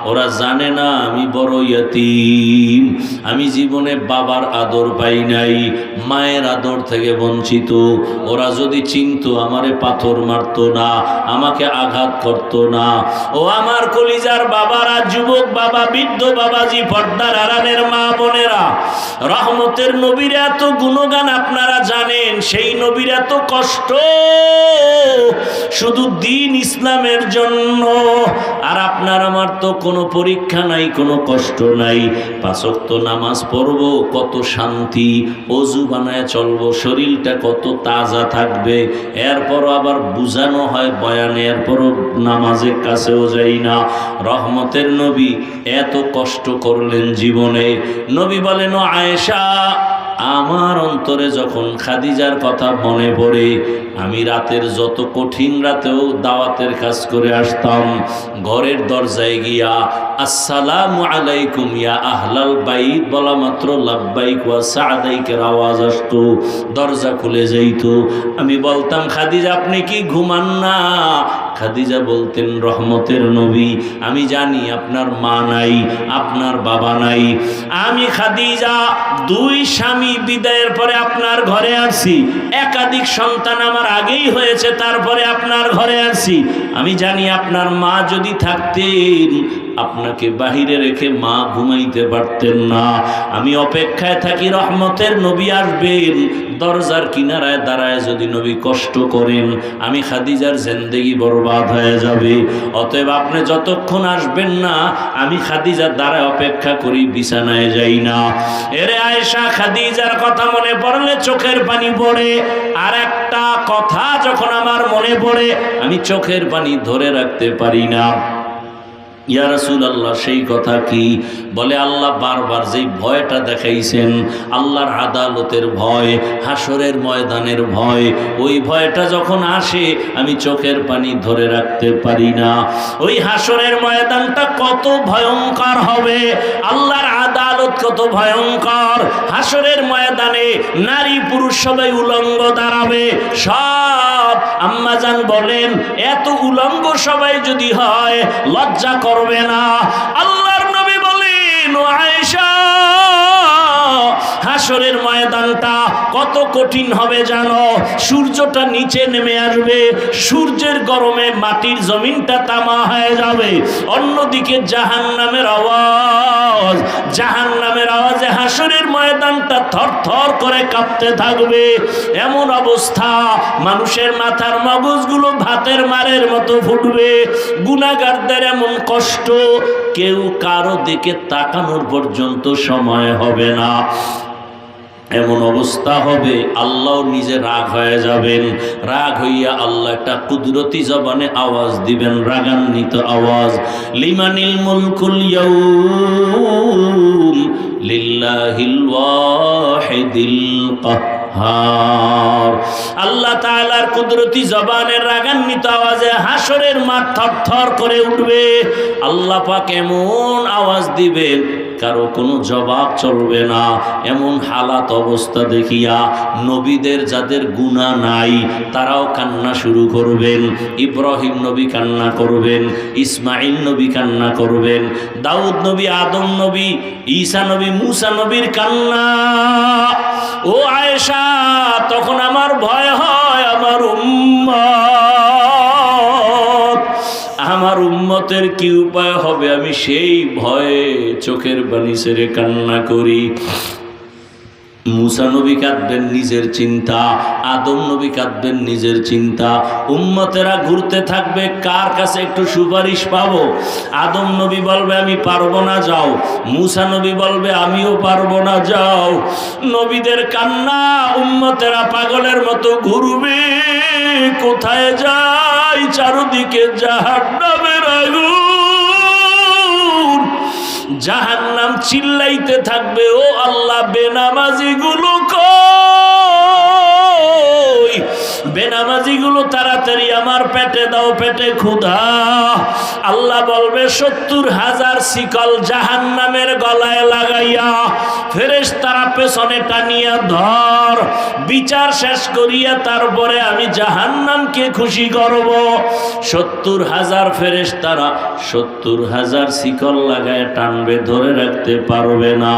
ওরা জানে না আমি বড় ইয়তীম, আমি জীবনে বাবার আদর পাই নাই, মায়ের আদর থেকে বঞ্চিত। ওরা যদি চিনতো আমারে পাথর মারতো না, আমাকে আঘাত করতো না। ও আমার কলিজার বাবারা, যুবক বাবা, বৃদ্ধ বাবাজি, পর্দার আড়ালের মা বোনেরা, রহমতের নবীর এত গুণগান আপনারা জানেন, সেই নবীর এত কষ্ট শুধু দ্বীন ইসলামের জন্য। আর আপনার আমার তো কোনো পরীক্ষা নাই, কোনো কষ্ট নাই, 5 ওয়াক্ত নামাজ পড়বো, কত শান্তি, অজু বানায় চলবো, শরীরটা কত তাজা থাকবে। এরপরও আবার বুঝানো হয় বয়ানে, এরপরও নামাজের কাছেও যাই না। রহমতের নবী এত কষ্ট করলেন জীবনে। নবী বলেন, ও আয়েশা, আমার অন্তরে যখন খাদিজার কথা মনে পড়ে, আমি রাতের যত কঠিন রাতেও দাওয়াতের কাজ করে আসতাম, ঘরের দরজায় গিয়া আসসালামু আলাইকুম ইয়া আহলাল বাইত বলা মাত্র লাব্বাইক ওয়া সাদাইকের আওয়াজ আসতো, দরজা খুলে যাইত। আমি বলতাম, খাদিজা আপনি কি ঘুমান না? খাদিজা বলতেন, রহমতের নবী, আমি জানি আপনার মা নাই, আপনার বাবা নাই, আমি খাদিজা 2 স্বামী বিদায়ের পরে আপনার ঘরে আসছি, একাধিক সন্তান আমার আগেই হয়েছে, তারপরে আপনার ঘরে আসছি। আমি জানি আপনার মা যদি থাকতেন আপনাকে বাহিরে রেখে মা ঘুমাইতে পারতেন না। আমি অপেক্ষায় থাকি রহমতের নবী আসবেন, দরজার কিনারায় দাঁড়ায় যদি নবী কষ্ট করেন, আমি খাদিজার জিন্দেগি বরবাদ হয়ে যাবে। অতএব আপনি যতক্ষণ আসবেন না, আমি খাদিজার দাঁড়ায় অপেক্ষা করি, বিছানায় যাই না। এরে আয়েশা, খাদিজার কথা মনে পড়লে চোখের পানি পড়ে। আর একটা কথা যখন আমার মনে পড়ে, আমি চোখের পানি ধরে রাখতে পারি না। ইয়া রাসূলুল্লাহ, সেই কথা কি? বলে, আল্লাহ বারবার যেই ভয়টা দেখাইছেন, আল্লাহর আদালতের ভয়, হাসরের ময়দানের ভয়, ওই ভয়টা যখন আসে আমি চোখের পানি ধরে রাখতে পারি না। ওই হাসরের ময়দানটা কত ভয়ঙ্কর হবে, আল্লাহর আদালত কত ভয়ঙ্কর। হাসরের ময়দানে নারী পুরুষ সবাই উলঙ্গ দাঁড়াবে। সব আম্মাজান বলেন, এত উলঙ্গ সবাই যদি হয় লজ্জা করবে না? আল্লাহর নবী বলেন, ও আয়েশা, হাসরের ময়দানটা কত কঠিন হবে জানো? সূর্যটা নিচে নেমে আসবে, সূর্যের গরমে মাটির জমিনটা তামা হয়ে যাবে। অন্যদিকে জাহান্নামের আওয়াজ, জাহান্নামের আওয়াজে হাসরের ময়দানটা থরথর করে কাঁপতে থাকবে। এমন অবস্থা, মানুষের মাথার মগজগুলো ভাতের মারের মতো ফুটবে। গুনাহগারদের এমন কষ্ট, কেউ কারো দিকে তাকানোর পর্যন্ত সময় হবে না। এমন অবস্থা হবে, আল্লাহ নিজে রাগ হয়ে যাবেন। রাগ হইয়া আল্লাহ একটা কুদরতি জবানে আওয়াজ দিবেন, রাগান্বিত আওয়াজ, লিমানিল মুলকুল ইয়াউম লিল্লাহিল ওয়াহিদিল কাহ্হার। আল্লাহ তাআলার কুদরতি জবানের রাগান্বিত আওয়াজে হাসরের মাঠ থরথর করে উঠবে। আল্লাহ পাক এমন আওয়াজ দিবেন, কারো কোনো জবাব চলবে না। এমন হালাত অবস্থা দেখিয়া নবীদের যাদের গুনাহ নাই তারাও কান্না শুরু করবেন। ইব্রাহিম নবী কান্না করবেন, ইসমাইল নবী কান্না করবেন, দাউদ নবী, আদম নবী, ঈসা নবী, মুসা নবীর কান্না। ও আয়েশা, তখন আমার ভয় হয় আমার উম্মতের কি উপায় হবে, আমি সেই ভয়ে চোখের পানি ছেড়ে কান্না করি। মুসা নবী কাঁদবেন নিজের চিন্তা, আদম নবী কাঁদবেন নিজের চিন্তা। উম্মতেরা ঘুরতে থাকবে কার কাছে একটু সুপারিশ পাবো। আদম নবী বলবে আমি পারবো না, যাও। মুসা নবী বলবে আমিও পারবো না, যাও। নবীদের কান্না, উম্মতেরা পাগলের মতো ঘুরবে, কোথায় যাই, চারদিকে জাহান্নামের আগুন। জাহান্নাম চিল্লাইতে থাকবে, ও আল্লাহ বেনামাজি গুলো কই, বেনামাজি গুলো তাড়াতাড়ি আমার পেটে দাও, পেটে ক্ষুধা। আল্লাহ বলবে 70,000 শিকল জাহান্নামের গলায় লাগাইয়া ফেরেশতারা পেছনে টানিয়া ধর, বিচার শেষ করিয়া তারপরে আমি জাহান্নামকে খুশি করব। 70,000 ফেরেশতারা 70,000 শিকল লাগায় টানবে, ধরে রাখতে পারবে না।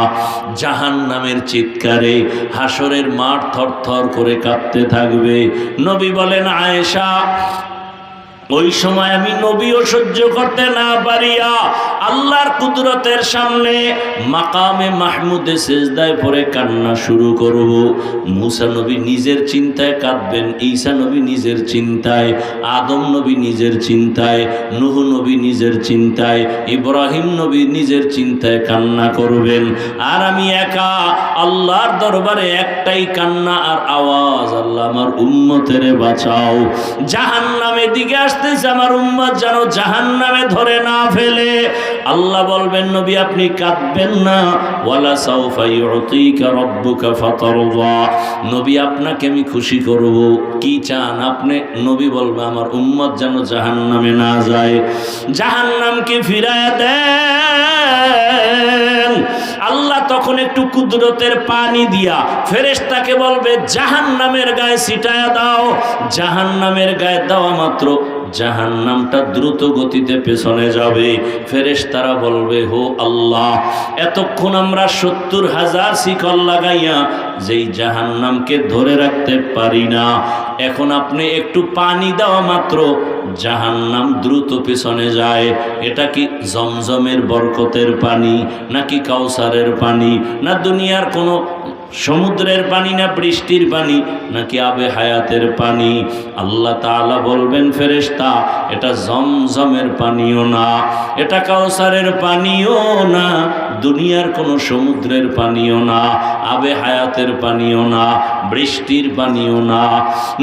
জাহান্নামের চিৎকারে হাসরের মাঠ থরথর করে কাঁপতে থাকবে। নবী বলেন আয়েশা, ওই সময় আমি নবীও সহ্য করতে না পারিয়া আল্লাহর কুদরতের সামনে মাকামে মাহমুদে সেজদায় পড়ে কান্না শুরু করব। মুসা নবী নিজের চিন্তায় কাঁদবেন, ঈসা নবী নিজের চিন্তায়, আদম নবী নিজের চিন্তায়, নূহ নবী নিজের চিন্তায়, ইব্রাহিম নবী নিজের চিন্তায় কান্না করবেন। আর আমি একা আল্লাহর দরবারে একটাই কান্না আর আওয়াজ, আল্লাহ আমার উম্মতেরে বাঁচাও। জাহান্নামের দিকে আসতেছে আমার উম্মত যেন জাহান্নামে ধরে না ফেলে। আল্লাহ বলবেন নবী আপনি কাঁদবেন না, ওয়ালা সাউফা ইউতিকা রাব্বুকা ফাতারদা, নবী আপনাকে আমি খুশি করব, কি চান আপনি? নবী বলবে আমার উম্মত যেন জাহান্নামে না যায়, জাহান্নামকে ফিরায় দেন। আল্লাহ তখন একটু কুদরতের পানি দিয়া ফেরেশতাকে বলবে জাহান্নামের গায়ে ছিটায়া দাও। জাহান্নামের গায়ে দেওয়া মাত্র জাহান্নামটা দ্রুত গতিতে পেছনে যাবে। ফেরেশতারা বলবে হো আল্লাহ, এতক্ষণ আমরা 70,000 শিকল লাগাইয়া যেই জাহান্নামকে ধরে রাখতে পারি না, এখন আপনি একটু পানি দেওয়া মাত্র জাহান্নাম দ্রুত পেছনে যায়। এটা কি জমজমের বরকতের পানি, নাকি কাউসারের পানি, না দুনিয়ার কোনো সমুদ্রের পানি, না বৃষ্টির পানি, নাকি আবে হায়াতের পানি? আল্লাহ তাআলা বলবেন ফেরেশতা এটা জমজমের পানিও না, এটা কাউসারের পানিও না, দুনিয়ার কোনো সমুদ্রের পানিও না, আবে হায়াতের পানিও না, বৃষ্টির পানিও না।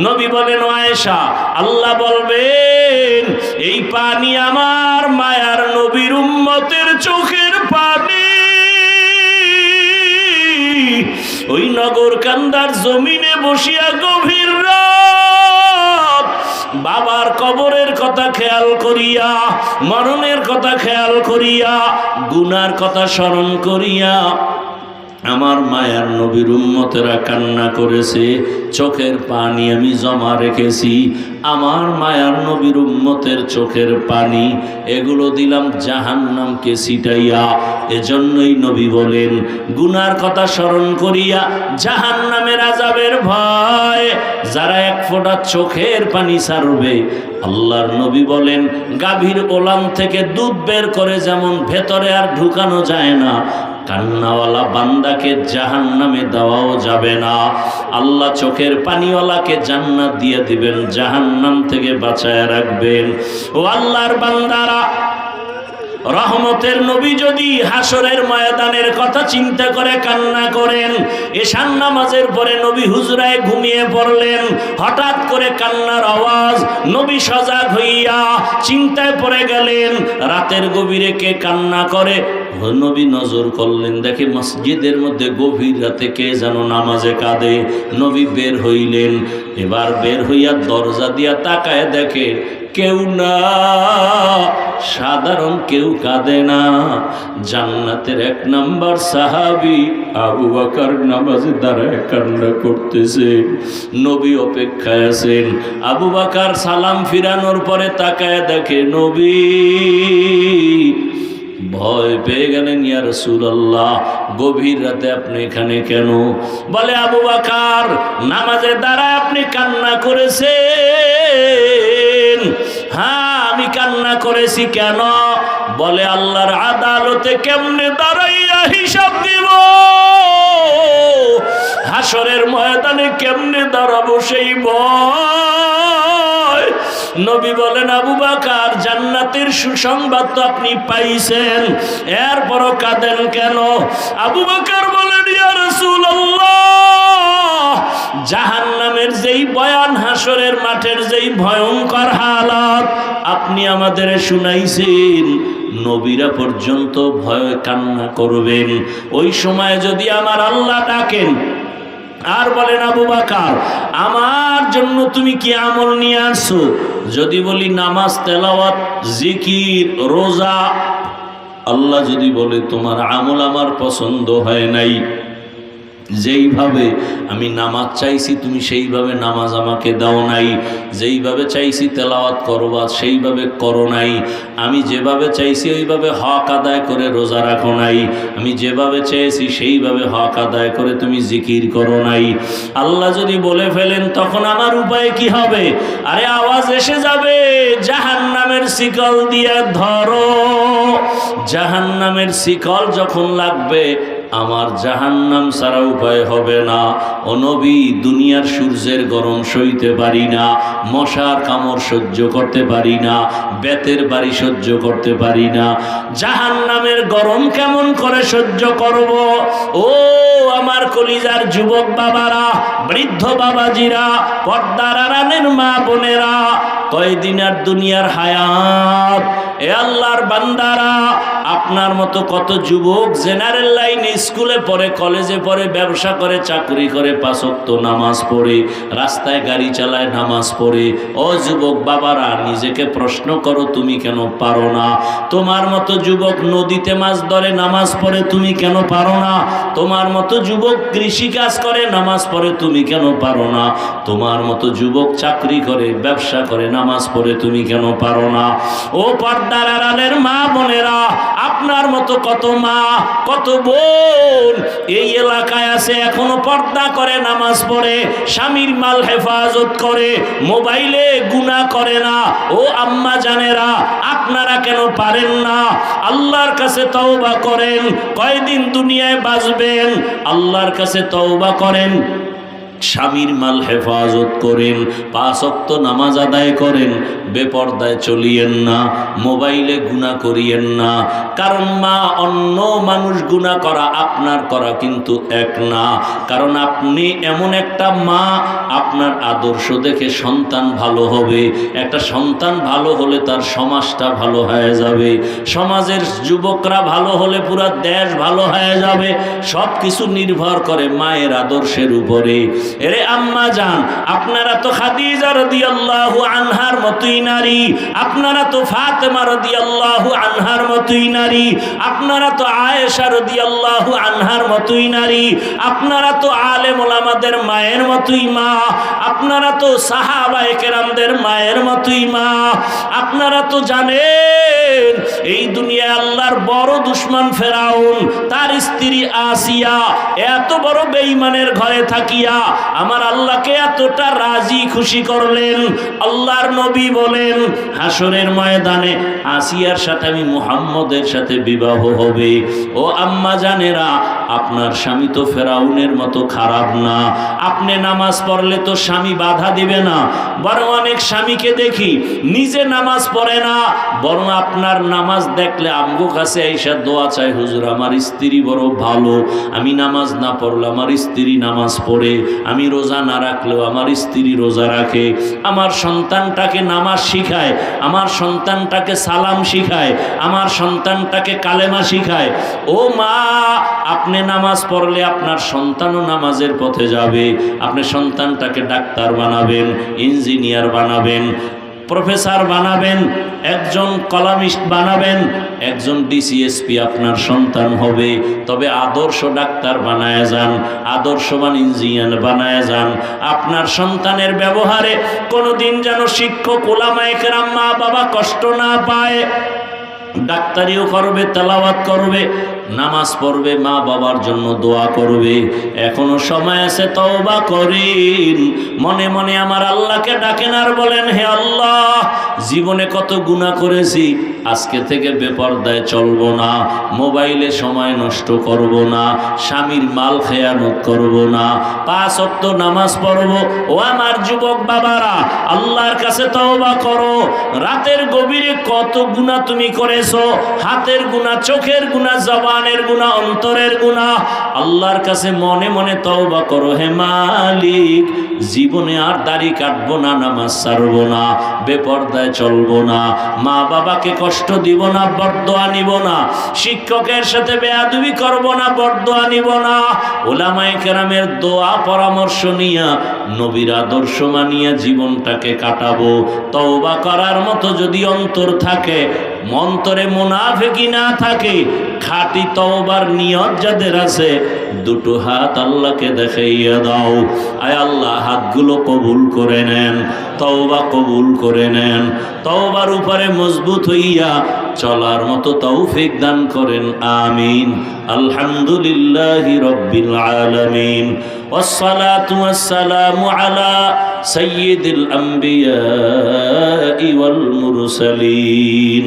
নবী বলেন আয়েশা, আল্লাহ বলবেন এই পানি আমার মায়ার নবীর উম্মতের চোখের পানি। ওই নগর কান্দার জমিনে বসিয়া গভীর রাত বাবার কবরের কথা খেয়াল করিয়া, মরণের কথা খেয়াল করিয়া, গুনার কথা স্মরণ করিয়া আমার মায়ার নবীর উম্মতেরা কান্না করেছে, চোখের পানি আমি জমা রেখেছি। আমার মায়ার নবীর উম্মতের চোখের পানি এগুলো দিলাম জাহান্নামকে ছিটাইয়া। এজন্যই নবী বলেন গুনার কথা স্মরণ করিয়া জাহান্নামের আযাবের ভয় যারা এক ফোঁটা চোখের পানি ছাড়বে, আল্লাহর নবী বলেন গাভীর ওলান থেকে দুধ বের করে যেমন ভেতরে আর ঢুকানো যায় না, কান্নাওয়ালা বান্দাকে জাহান্নামে দেওয়াও যাবে না। আল্লাহ চোখের পানিওয়ালাকে জান্নাত দিয়ে দিবেন, জাহান্নাম থেকে বাঁচায় রাখবেন। ও আল্লাহর বান্দারা, রহমতের নবী যদি হাসরের ময়দানের কথা চিন্তা করে কান্না করেন, এশার নামাজের পরে নবী হুজরায় ঘুমিয়ে পড়লেন, হঠাৎ করে কান্নার আওয়াজ, নবী সজাগ হইয়া চিন্তায় পড়ে গেলেন রাতের গভীরে কে কান্না করে। নবী নজর করলেন, দেখে মসজিদের মধ্যে গভীর রাতে কে যেন নামাজে কাঁদে। নবী বের হইলেন, এবার বের হইয়া দরজা দিয়া তাকায় দেখে কেউ না, সাধারণ কেউ কাঁদে না, জান্নাতের 1 নাম্বার সাহাবী আবু বকর নামাজে দাঁড়ায় কান্না করতেছে। নবী অপেক্ষায় আছেন। আবু বকর সালাম ফিরানোর পরে তাকায় দেখে নবী। ভয় পেয়ে গেলেন, ইয়া রাসূলুল্লাহ গভীর রাতে আপনি এখানে কেন? বলে আবু বকর নামাজে দাঁড়ায় আপনি কান্না করেছেন। হ্যাঁ আমি কান্না করেছি কেন? বলে আল্লাহর আদালতে কেমনে দাঁড়াইয়া হিসাব দিব, হাসরের ময়দানে কেমনে দাঁড়াবো সেই ভয়। নবী বলেন, আবু বকর জান্নাতের সুসংবাদ তো আপনি পাইছেন, এরপরও কাঁদেন কেন? আবু বকর বলেন, ইয়া রাসূলুল্লাহ, জাহান্নামের যেই বয়ান, হাসরের মাঠের যেই ভয়ঙ্কর হালাত আপনি আমাদের শুনাইছেন, নবীরা পর্যন্ত ভয় কান্না করবেন। ওই সময় যদি আমার আল্লাহ ডাকেন আর বলেন, আবু বকর আমার জন্য তুমি কি আমল নিয়ে আসছো? যদি বলি নামাজ, তেলাওয়াত, জিকির, রোজা, আল্লাহ যদি বলে তোমার আমল আমার পছন্দ হয় নাই, যেইভাবে আমি নামাজ চাইছি তুমি সেইভাবে নামাজ আমাকে দাও নাই, যেইভাবে চাইছি তেলাওয়াত করবা সেইভাবে করো নাই, আমি যেভাবে চাইছি ওইভাবে হক আদায় করে রোজা রাখো নাই, আমি যেভাবে চেয়েছি সেইভাবে হক আদায় করে তুমি জিকির করো নাই, আল্লাহ যদি বলে ফেলেন তখন আমার উপায় কি হবে? আরে আওয়াজ এসে যাবে, জাহান্নামের শিকল দিয়ে ধরো। জাহান্নামের শিকল যখন লাগবে, আমার জাহান্নাম ছাড়া উপায় হবে না। ও নবী, দুনিয়ার সূর্যের গরম সইতে পারি না, মশার কামড় সহ্য করতে পারি না, বেতের বাড়ি সহ্য করতে পারি না, জাহান্নামের গরম কেমন করে সহ্য করব? ও আমার কলিজার যুবক বাবারা, বৃদ্ধ বাবাজিরা, পর্দার আড়ালের মা বোনেরা, কয়দিন আর দুনিয়ার হায়াত। এ আল্লাহর বান্দারা, আপনার মতো কত যুবক জেনারেল লাইনে স্কুলে পড়ে, কলেজে পড়ে, ব্যবসা করে, চাকরি করে, 5 ওয়াক্ত নামাজ পড়ে, রাস্তায় গাড়ি চালায়, নামাজ পড়ে। ও যুবক বাবারা, নিজেকে প্রশ্ন করো, তুমি কেন পারো না? তোমার মতো যুবক নদীতে মাছ ধরে, নামাজ পড়ে, তুমি কেন পারো না? তোমার মতো যুবক কৃষি কাজ করে, নামাজ পড়ে, তুমি কেন পারো না? তোমার মতো যুবক চাকরি করে, ব্যবসা করে, নামাজ পড়ে, তুমি কেন পারো না? ও পর্দার আড়ালের মা বোনেরা, আপনার মতো কত মা, কত বোন এই এলাকায় আছে, এখনো পর্দা করে, নামাজ পড়ে, স্বামীর মাল হেফাজত করে, মোবাইলে গুনাহ করে না। ও আম্মা জানেরা, আপনারা কেন পারেন না? আল্লাহর কাছে তওবা করেন। কয়দিন দুনিয়ায় বাঁচবেন? আল্লাহর কাছে তওবা করেন, স্বামীর মাল হেফাজত করেন, 5 ওয়াক্ত নামাজ আদায় করেন, বেপর্দায় চলিয়েন না, মোবাইলে গুনাহ করিয়েন না। কারণ মা, অন্য মানুষ গুনাহ করা আপনার করা কিন্তু এক না। কারণ আপনি এমন একটা মা, আপনার আদর্শ দেখে সন্তান ভালো হবে। একটা সন্তান ভালো হলে তার সমাজটা ভালো হয়ে যাবে, সমাজের যুবকরা ভালো হলে পুরো দেশ ভালো হয়ে যাবে। সব কিছু নির্ভর করে মায়ের আদর্শের উপরে। এরে আম্মা জান, আপনারা তো খাদিজা রাদিয়াল্লাহু আনহার মতোই নারী, আপনারা তো ফাতেমা রাদিয়াল্লাহু আনহার মতোই নারী, আপনারা তো আয়েশা রাদিয়াল্লাহু আনহার মতোই নারী, আপনারা তো আলেম ওলামাদের মায়ের মতোই মা, আপনারা তো সাহাবায়ে কেরামদের মায়ের মতোই মা। আপনারা তো জানেন এই দুনিয়ায় আল্লাহর বড় দুশমন ফেরাউন, তার স্ত্রী আসিয়া এত বড় বেঈমানের ঘরে থাকিয়া আমার আল্লাহকে এতটা রাজি খুশি করলেন। আল্লাহর নবী বলেন, হাসরের ময়দানে আসিয়ার সাথে আমি মুহাম্মদের সাথে বিবাহ হবে। ও আম্মা জানেরা, আপনার স্বামী তো ফেরাউনের মতো খারাপ না। আপনি নামাজ পড়লে তো স্বামী বাধা দিবে না। বরং অনেক স্বামীকে দেখি নিজে নামাজ পড়ে না, বরং আপনার নামাজ দেখলে আমগো কাছে আইসা দোয়া চায়, হুজুর আমার স্ত্রী বড় ভালো, আমি নামাজ না পড়লে আমার স্ত্রী নামাজ পড়ে, আমি রোজা না রাখলেও আমার স্ত্রী রোজা রাখে, আমার সন্তানটাকে নামাজ শিখায়, আমার সন্তানটাকে সালাম শিখায়, আমার সন্তানটাকে কালেমা শিখায়। ও মা, আপনি নামাজ পড়লে আপনার সন্তানও নামাজের পথে যাবে। আপনি সন্তানটাকে ডাক্তার বানাবেন, ইঞ্জিনিয়ার বানাবেন, প্রফেসর বানাবেন, একজন কলামিস্ট বানাবেন, একজন ডিসিএসপি আপনার সন্তান হবে। তবে আদর্শ ডাক্তার বানায় যান, আদর্শবান ইঞ্জিনিয়ার বানায় যান। আপনার সন্তানের ব্যবহারে কোনোদিন যেন শিক্ষক ওলামায়ে কেরাম মা বাবা কষ্ট না পায়। ডাক্তারিও করবে, তেলাওয়াত করবে, নামাজ পড়বে, মা বাবার জন্য দোয়া করবে। এখনো সময় আছে, তওবা করেন। মনে মনে আমার আল্লাহকে ডাকেন আর বলেন, হে আল্লাহ, জীবনে কত গুনাহ করেছি, আজকে থেকে বেপরদায় চলবো না, মোবাইলে সময় নষ্ট করব না, স্বামীর মাল খেয়ানত করব না, 5 ওয়াক্ত নামাজ পড়ব। ও আমার যুবক বাবারা, আল্লাহর কাছে তওবা করো। রাতের গভীরে কত গুনাহ তুমি করেছো, হাতের গুনাহ, চোখের গুনাহ, জবানের গুনাহ, অন্তরের গুনাহ। আল্লাহর কাছে মনে মনে তওবা করো, হে মালিক, জীবনে আর দাড়ি কাটবো না, নামাজ ছাড়বো না, বেপরদায় চলবো না, মা বাবাকে কষ্ট দিব না, বরদোয়া নিব না, শিক্ষকের সাথে বেয়াদবি করব না, বরদোয়া নিব না, উলামায়ে কেরামের দোয়া পরামর্শ নিয়া, নবীর আদর্শ মানিয়া জীবনটাকে কাটাবো। তওবা করার মতো যদি অন্তর থাকে, অন্তরে মুনাফিকি না থাকে, খাঁটি তওবার নিয়ত যাদের আছে, দুটো হাত আল্লাহকে দেখাইয়া দাও। আয় আল্লাহ, হাতগুলো কবুল করে নেন, তওবা কবুল করে নেন, তওবার উপরে মজবুত হইয়া চলার মতো তৌফিক দান করেন, আমিন। আলহামদুলিল্লাহি রাব্বিল আলামিন, ওয়াসসালাতু ওয়াসসালামু আলা সাইয়্যিদিল আম্বিয়াই ওয়াল মুরসালিন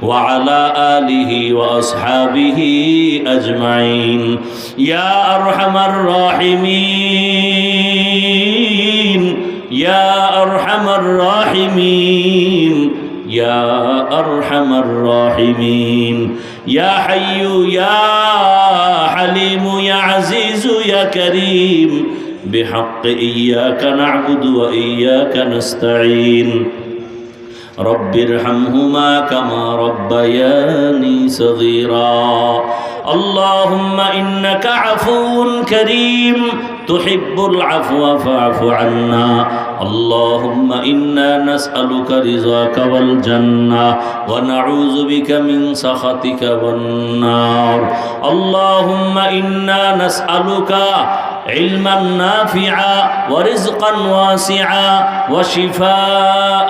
ওয়া আলা আলিহি ওয়া আসহাবিহি আজমাইন। ইয়া আরহামার রাহিমিন, ইয়া আরহামার রাহিমিন, ইয়া আরহামার রাহিমিন, ইয়া হাইয়্যু ইয়া হালিমু ইয়া আজিজু ইয়া কারীম, বিহাক্কি ইয়্যাকা না'বুদু ওয়া ইয়্যাকা নাস্তাঈন। রব্বিরহামহুমা কামা রব্বায়ানি সগীরা। আল্লাহুম্মা ইন্নাকা আফুউন কারীম তুহিব্বুল আফওয়া ফা'ফু আন্না। আল্লাহুম্মা ইন্না নাসআলুকা রিযাকা ওয়াল জান্নাহ ওয়া নাউযু বিকা মিন সাখাতিকা ওয়ান নার। আল্লাহুম্মা ইন্না নাসআলুকা علما نافعا ورزقا واسعا وشفاء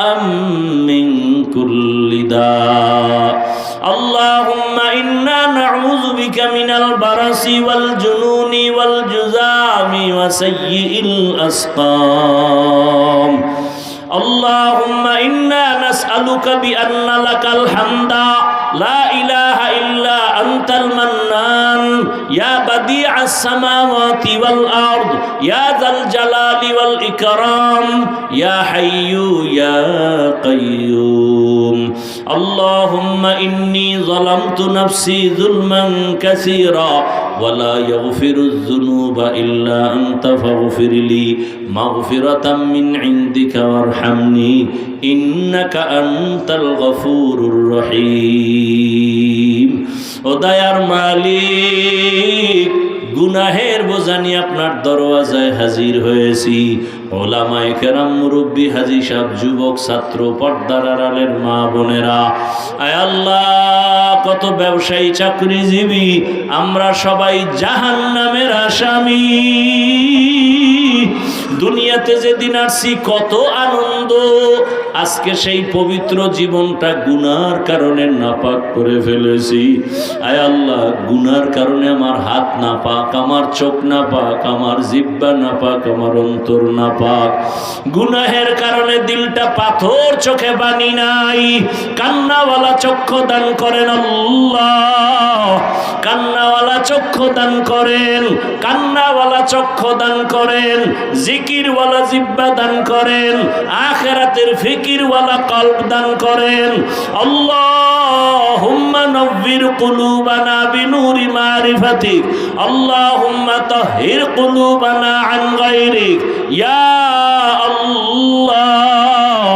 من كل داء. اللهم إنا نعوذ بك من البرص والجنون والجذام وسيء الأسقام. اللهم إنا نسألك بأن لك الحمد لا إله إلا أنت المنان يا بديع السماوات والأرض يا ذا الجلال والإكرام يا حي يا قيوم. اللهم إني ظلمت نفسي ظلما كثيرا ولا يغفر الذنوب إلا أنت فاغفر لي مغفرة من عندك وارحمني إنك أنت الغفور الرحيم. ও দয়ার মালিক, গুনাহের বোঝা নিয়ে আপনার দরওয়াজায় হাজির হয়েছি। ওলামায়ে কেরাম, মুরব্বী, হাজী সাহেব, যুবক, ছাত্র, পর্দার আড়ালের মা বোনেরা, আয় আল্লাহ, কত ব্যবসায়ী, চাকরিজীবী, আমরা সবাই জাহান্নামের আসামি। দুনিয়াতে যেদিন আসছি কত আনন্দ, আজকে সেই পবিত্র জীবনটা গুনার কারণে নাপাক করে ফেলেছি। আয় আল্লাহ, গুনার কারণে আমার হাত নাপাক, আমার চোখ নাপাক, আমার জিহ্বা নাপাক, আমার অন্তর নাপাক। গুনাহের কারণে দিলটা পাথর, চোখে বানি নাই। কান্নাওয়ালা চক্ষু দান করেন আল্লাহ, কান্নাওয়ালা চক্ষু দান করেন, কান্নাওয়ালা চক্ষু দান করেন, জিকিরওয়ালা জিহ্বা দান করেন, আখিরাতের ফিকিরওয়ালা কলব দান করেন। আল্লাহুম্মা নব্বির কুলুবানা বিনুরি মারিফাতিক, আল্লাহুম্মা তাহহির কুলুবানা আন গায়রিক ইয়া আল্লাহ।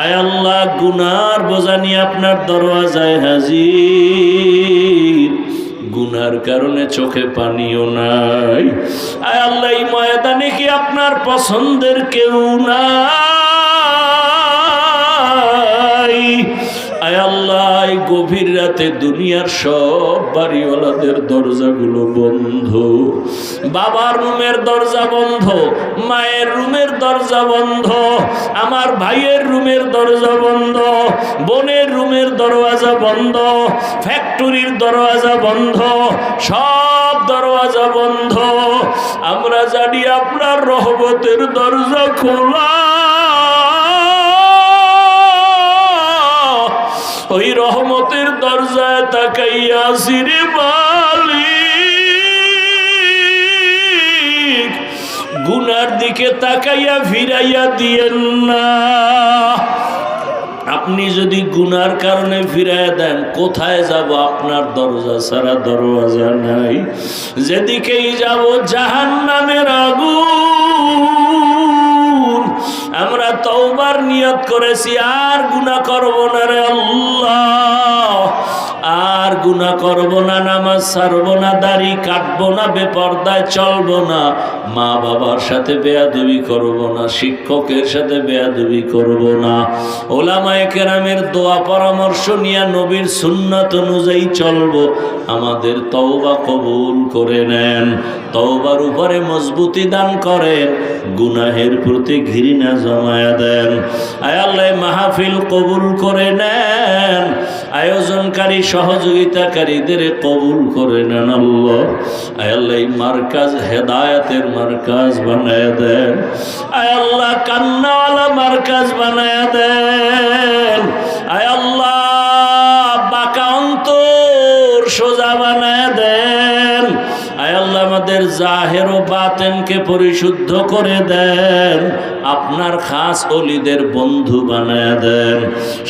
আয় আল্লাহ, গুনার বোঝা নিয়ে আপনার দরওয়াজায় হাজির। গুনার কারণে চোখে পানিও নাই। আয় আল্লাহ, এই ময়দানে কি আপনার পছন্দের কেউ নাই? আয় আল্লাহ, এই গভীর রাতে দুনিয়ার সব বাড়িওয়ালাদের দরজাগুলো বন্ধ, বাবার রুমের দরজা বন্ধ, মায়ের রুমের দরজা বন্ধ, আমার ভাইয়ের রুমের দরজা বন্ধ, বোনের রুমের দরওয়াজা বন্ধ, ফ্যাক্টরির দরওয়াজা বন্ধ, সব দরওয়াজা বন্ধ। আমরা জানি আপনার রহমতের দরজা খোলা। ওই রহমতের দরজায় তাকাইয়া সিরে মালিক, গুনার দিকে তাকাইয়া ফিরাইয়া দিয়েন না। আপনি যদি গুনার কারণে ফিরাইয়া দেন, কোথায় যাব? আপনার দরজা ছাড়া দরওয়াজা নাই। যেদিকেই যাব জাহান্নামের আগুন। আমরা তওবার নিয়ত করেছি, আর গুনাহ করব না রে আল্লাহ, আর গুনাহ করব না, নামাজ ছাড়ব না, দাড়ি কাটবো না, বেপরদায় চলবো না, মা বাবার সাথে বেয়াদবি করব না, শিক্ষকের সাথে বেয়াদবি করব না, ওলামায়ে কেরামের দোয়া পরামর্শ নিয়ে নবীর সুন্নাত অনুযায়ী চলবো। আমাদের তওবা কবুল করে নেন, তওবার উপরে মজবুতি দান করেন, গুনাহের প্রতি ঘৃণা জমায়া দেন। আয় আল্লাহ, মাহফিল কবুল করে নেন, আয়োজনকারী সহযোগিতাকারীদের কবুল করে নেন আল্লাহ। আয় আল্লাহ, মার্কাজ হেদায়েতের মার্কাজ বানায়া দেন। আয় আল্লাহ, কান্নাওয়ালা মার্কাজ বানায়া দেন। আয় আল্লাহ, বাঁকা অন্তর সোজা বানায়া দেন। আয় আল্লাহ, আমাদের জাহের ও বাতেনকে পরিশুদ্ধ করে দেন, আপনার খাস ওলিদের বন্ধু বানায়া দেন,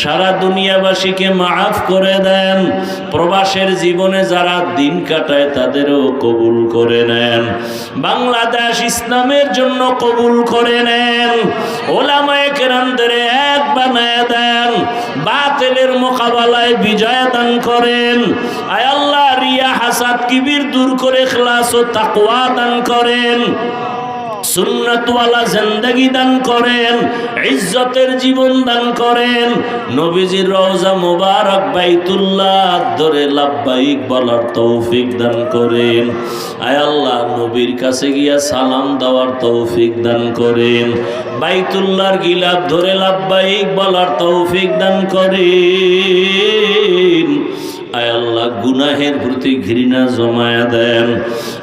সারা দুনিয়াবাসীকে মাফ করে দেন। প্রবাসের জীবনে যারা দিন কাটায় তাদেরও কবুল করে নেন। বাংলাদেশ ইসলামের জন্য কবুল করে নেন। ওলামায়ে কেরামদের এক বানায়া দেন, বাতিলের মোকাবেলায় বিজয় দান করেন। আয় আল্লাহ, রিয়া হাসাদ কিবির দূর করে ইখলাস ও তাকওয়া দান করেন, সুন্নাতওয়ালা জিন্দেগি দান করেন, ইজ্জতের জীবন দান করেন। নবীজির রওজা মুবারক বাইতুল্লাহ ধরে লাব্বাইক বলার তৌফিক দান করেন। আয় আল্লাহ, নবীর কাছে গিয়া সালাম দেওয়ার তৌফিক দান করেন, বাইতুল্লাহর গিলাফ ধরে লাব্বাইক বলার তৌফিক দান করেন। আয় আল্লাহ, গুনাহের প্রতি ঘৃণা জমায়া দেন।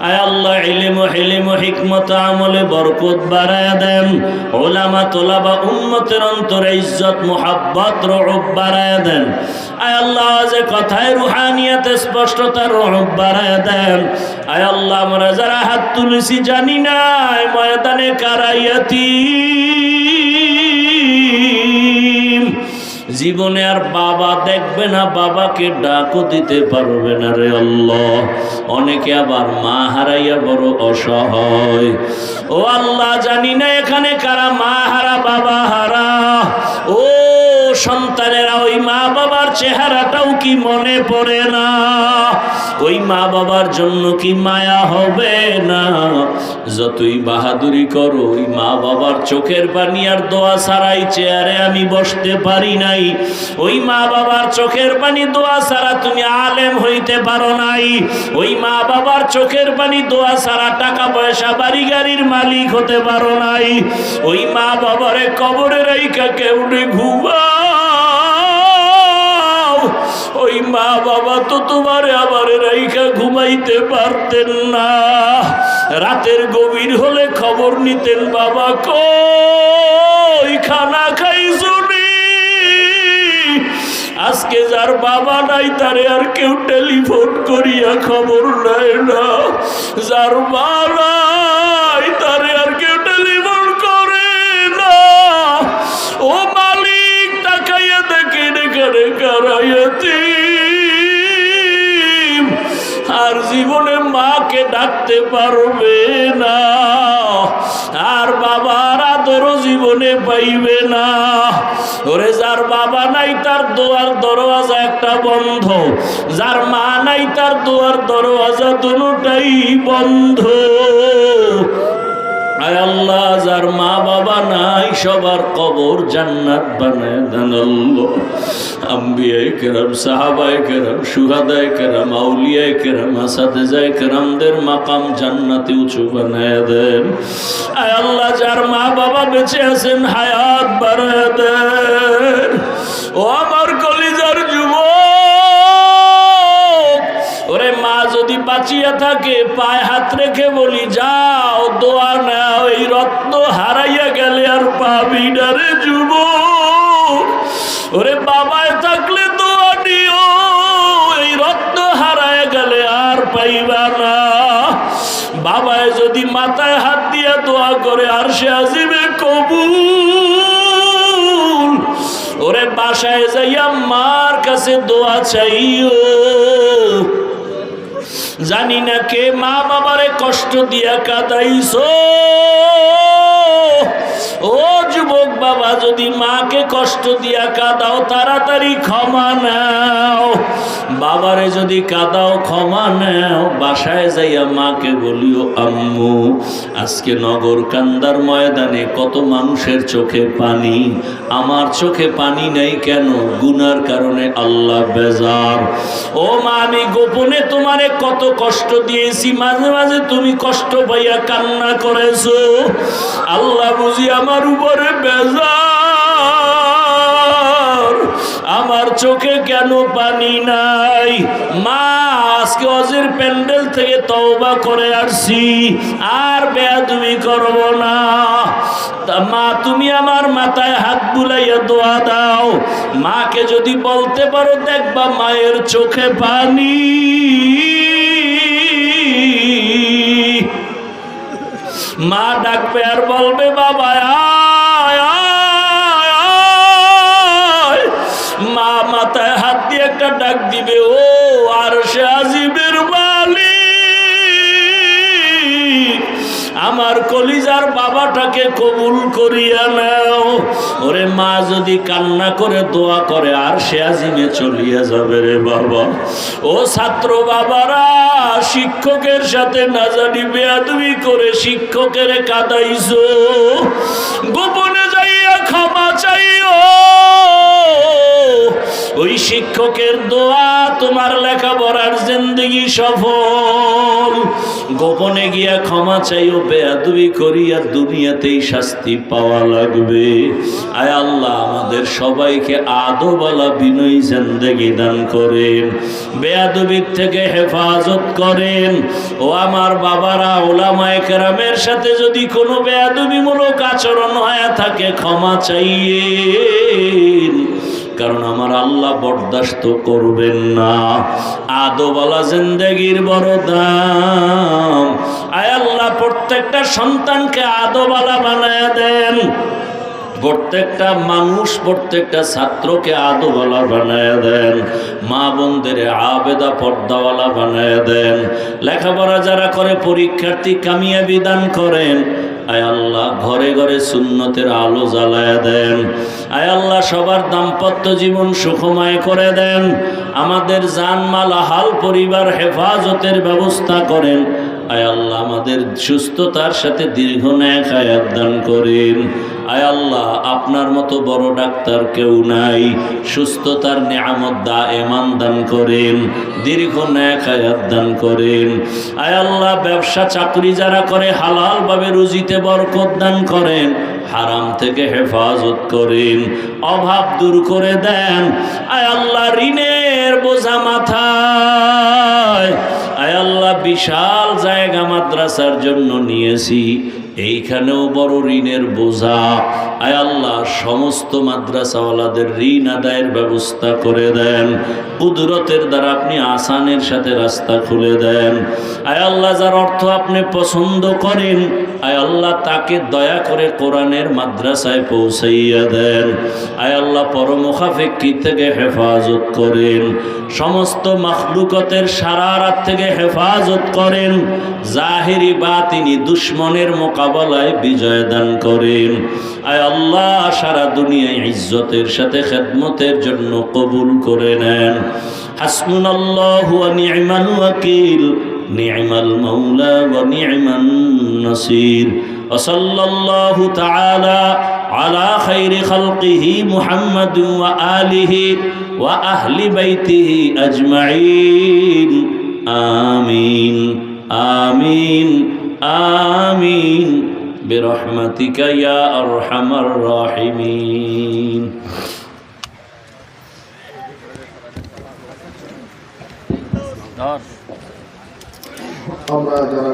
আয় আল্লাহ, ইলম ও হিলম ও হিকমত আমলে বরকত বাড়ায়া দেন। উলামা তোলাবা উম্মতের অন্তরে ইজ্জত মুহাব্বত রউফ বাড়ায়া দেন। আয় আল্লাহ, যে কথায় রুহানিয়াতে স্পষ্টতার রউফ বাড়ায়া দেন। আয় আল্লাহ, আমরা যারা হাত তুলেছি জানি না ময়দানে কারাইয়াতি জীবনে আর বাবা দেখবে না, বাবাকে ডাকও দিতে পারবে না রে আল্লাহ। অনেকে আবার মা হারাইয়া বড় অসহায়। ও আল্লাহ, জানি না এখানে কারা মা হারা বাবা হারা। ও সন্তানেরা, ওই মা বাবার চেহারাটাও কি মনে পড়ে না? ওই মা বাবার জন্য কি মায়া হবে না? যতই বাহাদুরি করো, ওই মা বাবার চোখের পানি আর দোয়া ছাড়াই চেয়ারে আমি বসতে পারি নাই। ওই মা বাবার চোখের পানি দোয়া ছাড়া তুমি আলেম হইতে পারো নাই। ওই মা বাবার চোখের পানি দোয়া ছাড়া টাকা পয়সা বাড়ি গাড়ির মালিক হতে পারো নাই। ওই মা বাবারে কবরে রাইখা কেমনে ঘুমাও? ওই মা বাবা তো তোমারে আবার রাইখা ঘুমাইতে পারতেন না। রাতের গভীর হলে খবর নিতেন, বাবা কই, খানা খাইছো? আজকে যার বাবা নাই তারে আর কেউ টেলিফোন করিয়া খবর নেয় না। যার মা নাই তারে আর কেউ টেলিফোন করে না। ও মালিক, তাকাইয়া দেখেন এখানে কারাইয়াতি আর জীবনে মাকে ডাকতে পারবে না, আর বাবার আদরও জীবনে পাইবে না। ওরে, যার বাবা নাই তার দোয়ার দরওয়াজা একটা বন্ধ, যার মা নাই তার দোয়ার দরওয়াজা দুটোই বন্ধ। আয় আল্লাহ যার মা বাবা নাই সবার কবর জান্নাত বানায় দেন আল্লাহ। আম্বিয়ায়ে কেরাম, সাহাবায়ে কেরাম, শুহাদায়ে কেরাম, আউলিয়ায়ে কেরাম, আসাতিজায়ে কেরামদের মাকাম জান্নাতে উঁচু বানায় দেন। আয় আল্লাহ যার মা বাবা বেঁচে আছেন হায়াত বাড়ায় দেন। ও আমার কলিজার যুবক, ওরে মা যদি বাঁচিয়া থাকে পায়ে হাত রেখে বলি যাও দোয়া নাও, এই রত্ন হারাইয়া গেলে আর পাবি না রে যুবক। ওরে বাবায় থাকলে দোয়া নিও, এই রত্ন হারাইয়া গেলে আর পাইবা না। বাবায় যদি মাথায় হাত দিয়া দোয়া করে আর সে আজিমে কবুল। ওরে বাসায় যাইয়া মার কাছে দোয়া চাইও। জানি না কে মা বাবারে কষ্ট দিয়া কাঁদাইছো। ও যুবক বাবা, যদি মাকে কষ্ট দিয়া কাঁদাও তাড়াতাড়ি ক্ষমা নাও। বাবারে যদি কাঁদাও ক্ষমা নাও। বাসায় যাইয়া মাকে বলিও আম্মু আজকে নগর কান্দার ময়দানে কত মানুষের চোখে পানি, আমার চোখে পানি নেই কেন? গুনার কারণে আল্লাহ বেজার। ও মা, আমি গোপনে তোমারে কত কষ্ট দিয়েছি, মাঝে মাঝে তুমি কষ্ট পাইয়া কান্না করেছো। আল্লাহ বুঝি আমার উপরে বেজার, আমার চোখে কেন পানি নাই? মা আজকে হজের প্যান্ডেল থেকে তওবা করে আসছি, আর বেয়াদবি করব না। মা তুমি আমার মাথায় হাত বুলাইয়া দোয়া দাও। মাকে যদি বলতে পারো দেখবা মায়ের চোখে পানি। মা ডাকবে আর বলবে বাবা আয় আয় আয়। মা মাথায় হাত দিয়ে একটা ডাক দিবে, ও আরশে আজিমের মালিক, আমার কলিজার বাবাটাকে কবুল করিয়া নাও। ওরে মা যদি কান্না করে দোয়া করে আর সে আজিমে চলিয়া যাবে রে বাবা। ও ছাত্র বাবারা, শিক্ষকের সাথে না জানি বেয়াদবি করে শিক্ষকের কাঁদাইছো, গোপনে যাইয়া ক্ষমা চাইও। ওই শিক্ষকের দোয়া তোমার লেখাপড়ার জিন্দেগি সফল। গোপনে গিয়া ক্ষমা চাইও, বেয়াদবি করিয়া দুনিয়াতেই শাস্তি পাওয়া লাগবে। আয় আল্লাহ আমাদের সবাইকে আদবওয়ালা বিনয়ী জিন্দেগি দান করেন, বেয়াদবির থেকে হেফাজত করেন। ও আমার বাবারা, ওলামায়ে কেরামের সাথে যদি কোনো বেয়াদবিমূলক আচরণ হয়ে থাকে ক্ষমা চাইয়েন, কারণ আমার আল্লাহ বরদাস্ত করবেন না। আদবওয়ালা জিন্দেগির বড় দাম। আয় আল্লাহ প্রত্যেকটা সন্তানকে আদবওয়ালা বানায় দেন, প্রত্যেকটা মানুষ প্রত্যেকটা ছাত্রকে আদবওয়ালা বানায় দেন, মা বোনদের আবেদা পর্দাওয়ালা বানায় দেন। লেখাপড়া যারা করে পরীক্ষার্থী কামিয়াবি দান করেন। আয় আল্লাহ ঘরে ঘরে সুন্নতের আলো জ্বালায় দেন। আয় আল্লাহ সবার দাম্পত্য জীবন সুখময় করে দেন। আমাদের জানমাল হাল পরিবার হেফাজতের ব্যবস্থা করেন। আয় আল্লাহ আমাদের সুস্থতার সাথে দীর্ঘ নেক হায়াত দান করেন। আয় আল্লাহ আপনার মতো বড় ডাক্তার কেউ নাই, সুস্থতার নিয়ামত দায়েমান দান করেন, দীর্ঘ নেক হায়াত দান করেন। আয় আল্লাহ ব্যবসা চাকরি যারা করে হালালভাবে রুজিতে বরকত দান করেন, হারাম থেকে হেফাজত করেন, অভাব দূর করে দেন। আয় আল্লাহ ঋণের বোঝা মাথায়, আয় আল্লাহ বিশাল জায়গা মাদ্রাসার জন্য নিয়েছি, এইখানেও বড় ঋণের বোঝা। আয় আল্লাহ সমস্ত মাদ্রাসাওয়ালাদের ঋণ আদায়ের ব্যবস্থা করে দেন। কুদরতের দ্বারা আপনি আসানের সাথে রাস্তা খুলে দেন। আয় আল্লাহ যার অর্থ আপনি পছন্দ করেন, আয় আল্লাহ তাকে দয়া করে কোরআনের মাদ্রাসায় পৌঁছাইয়া দেন। আয় আল্লাহ পরমুখাফেক্ষি থেকে হেফাজত করেন, সমস্ত মাখলুকতের শারারাত থেকে হেফাজত করেন, জাহিরি বাতিনি দুশ্মনের মোকাবেলায় বিজয় দান করেন। আয় আল্লাহ সারা দুনিয়ায় ইজ্জতের সাথে খেদমতের জন্য কবুল করে নেন। হাসবুনাল্লাহু ওয়া নি'মাল ওয়াকিল, নি'মাল মাওলা ওয়া নি'মান নাসির। ওয়া সাল্লাল্লাহু তাআলা আলা খাইরি খালকিহি মুহাম্মাদ ওয়া আলিহি ওয়া আহলি বাইতিহি আজমাইন আমিন আমিন আমিন বিরহমাতিকা ইয়া আরহামার রাহিমিন। আমরা যারা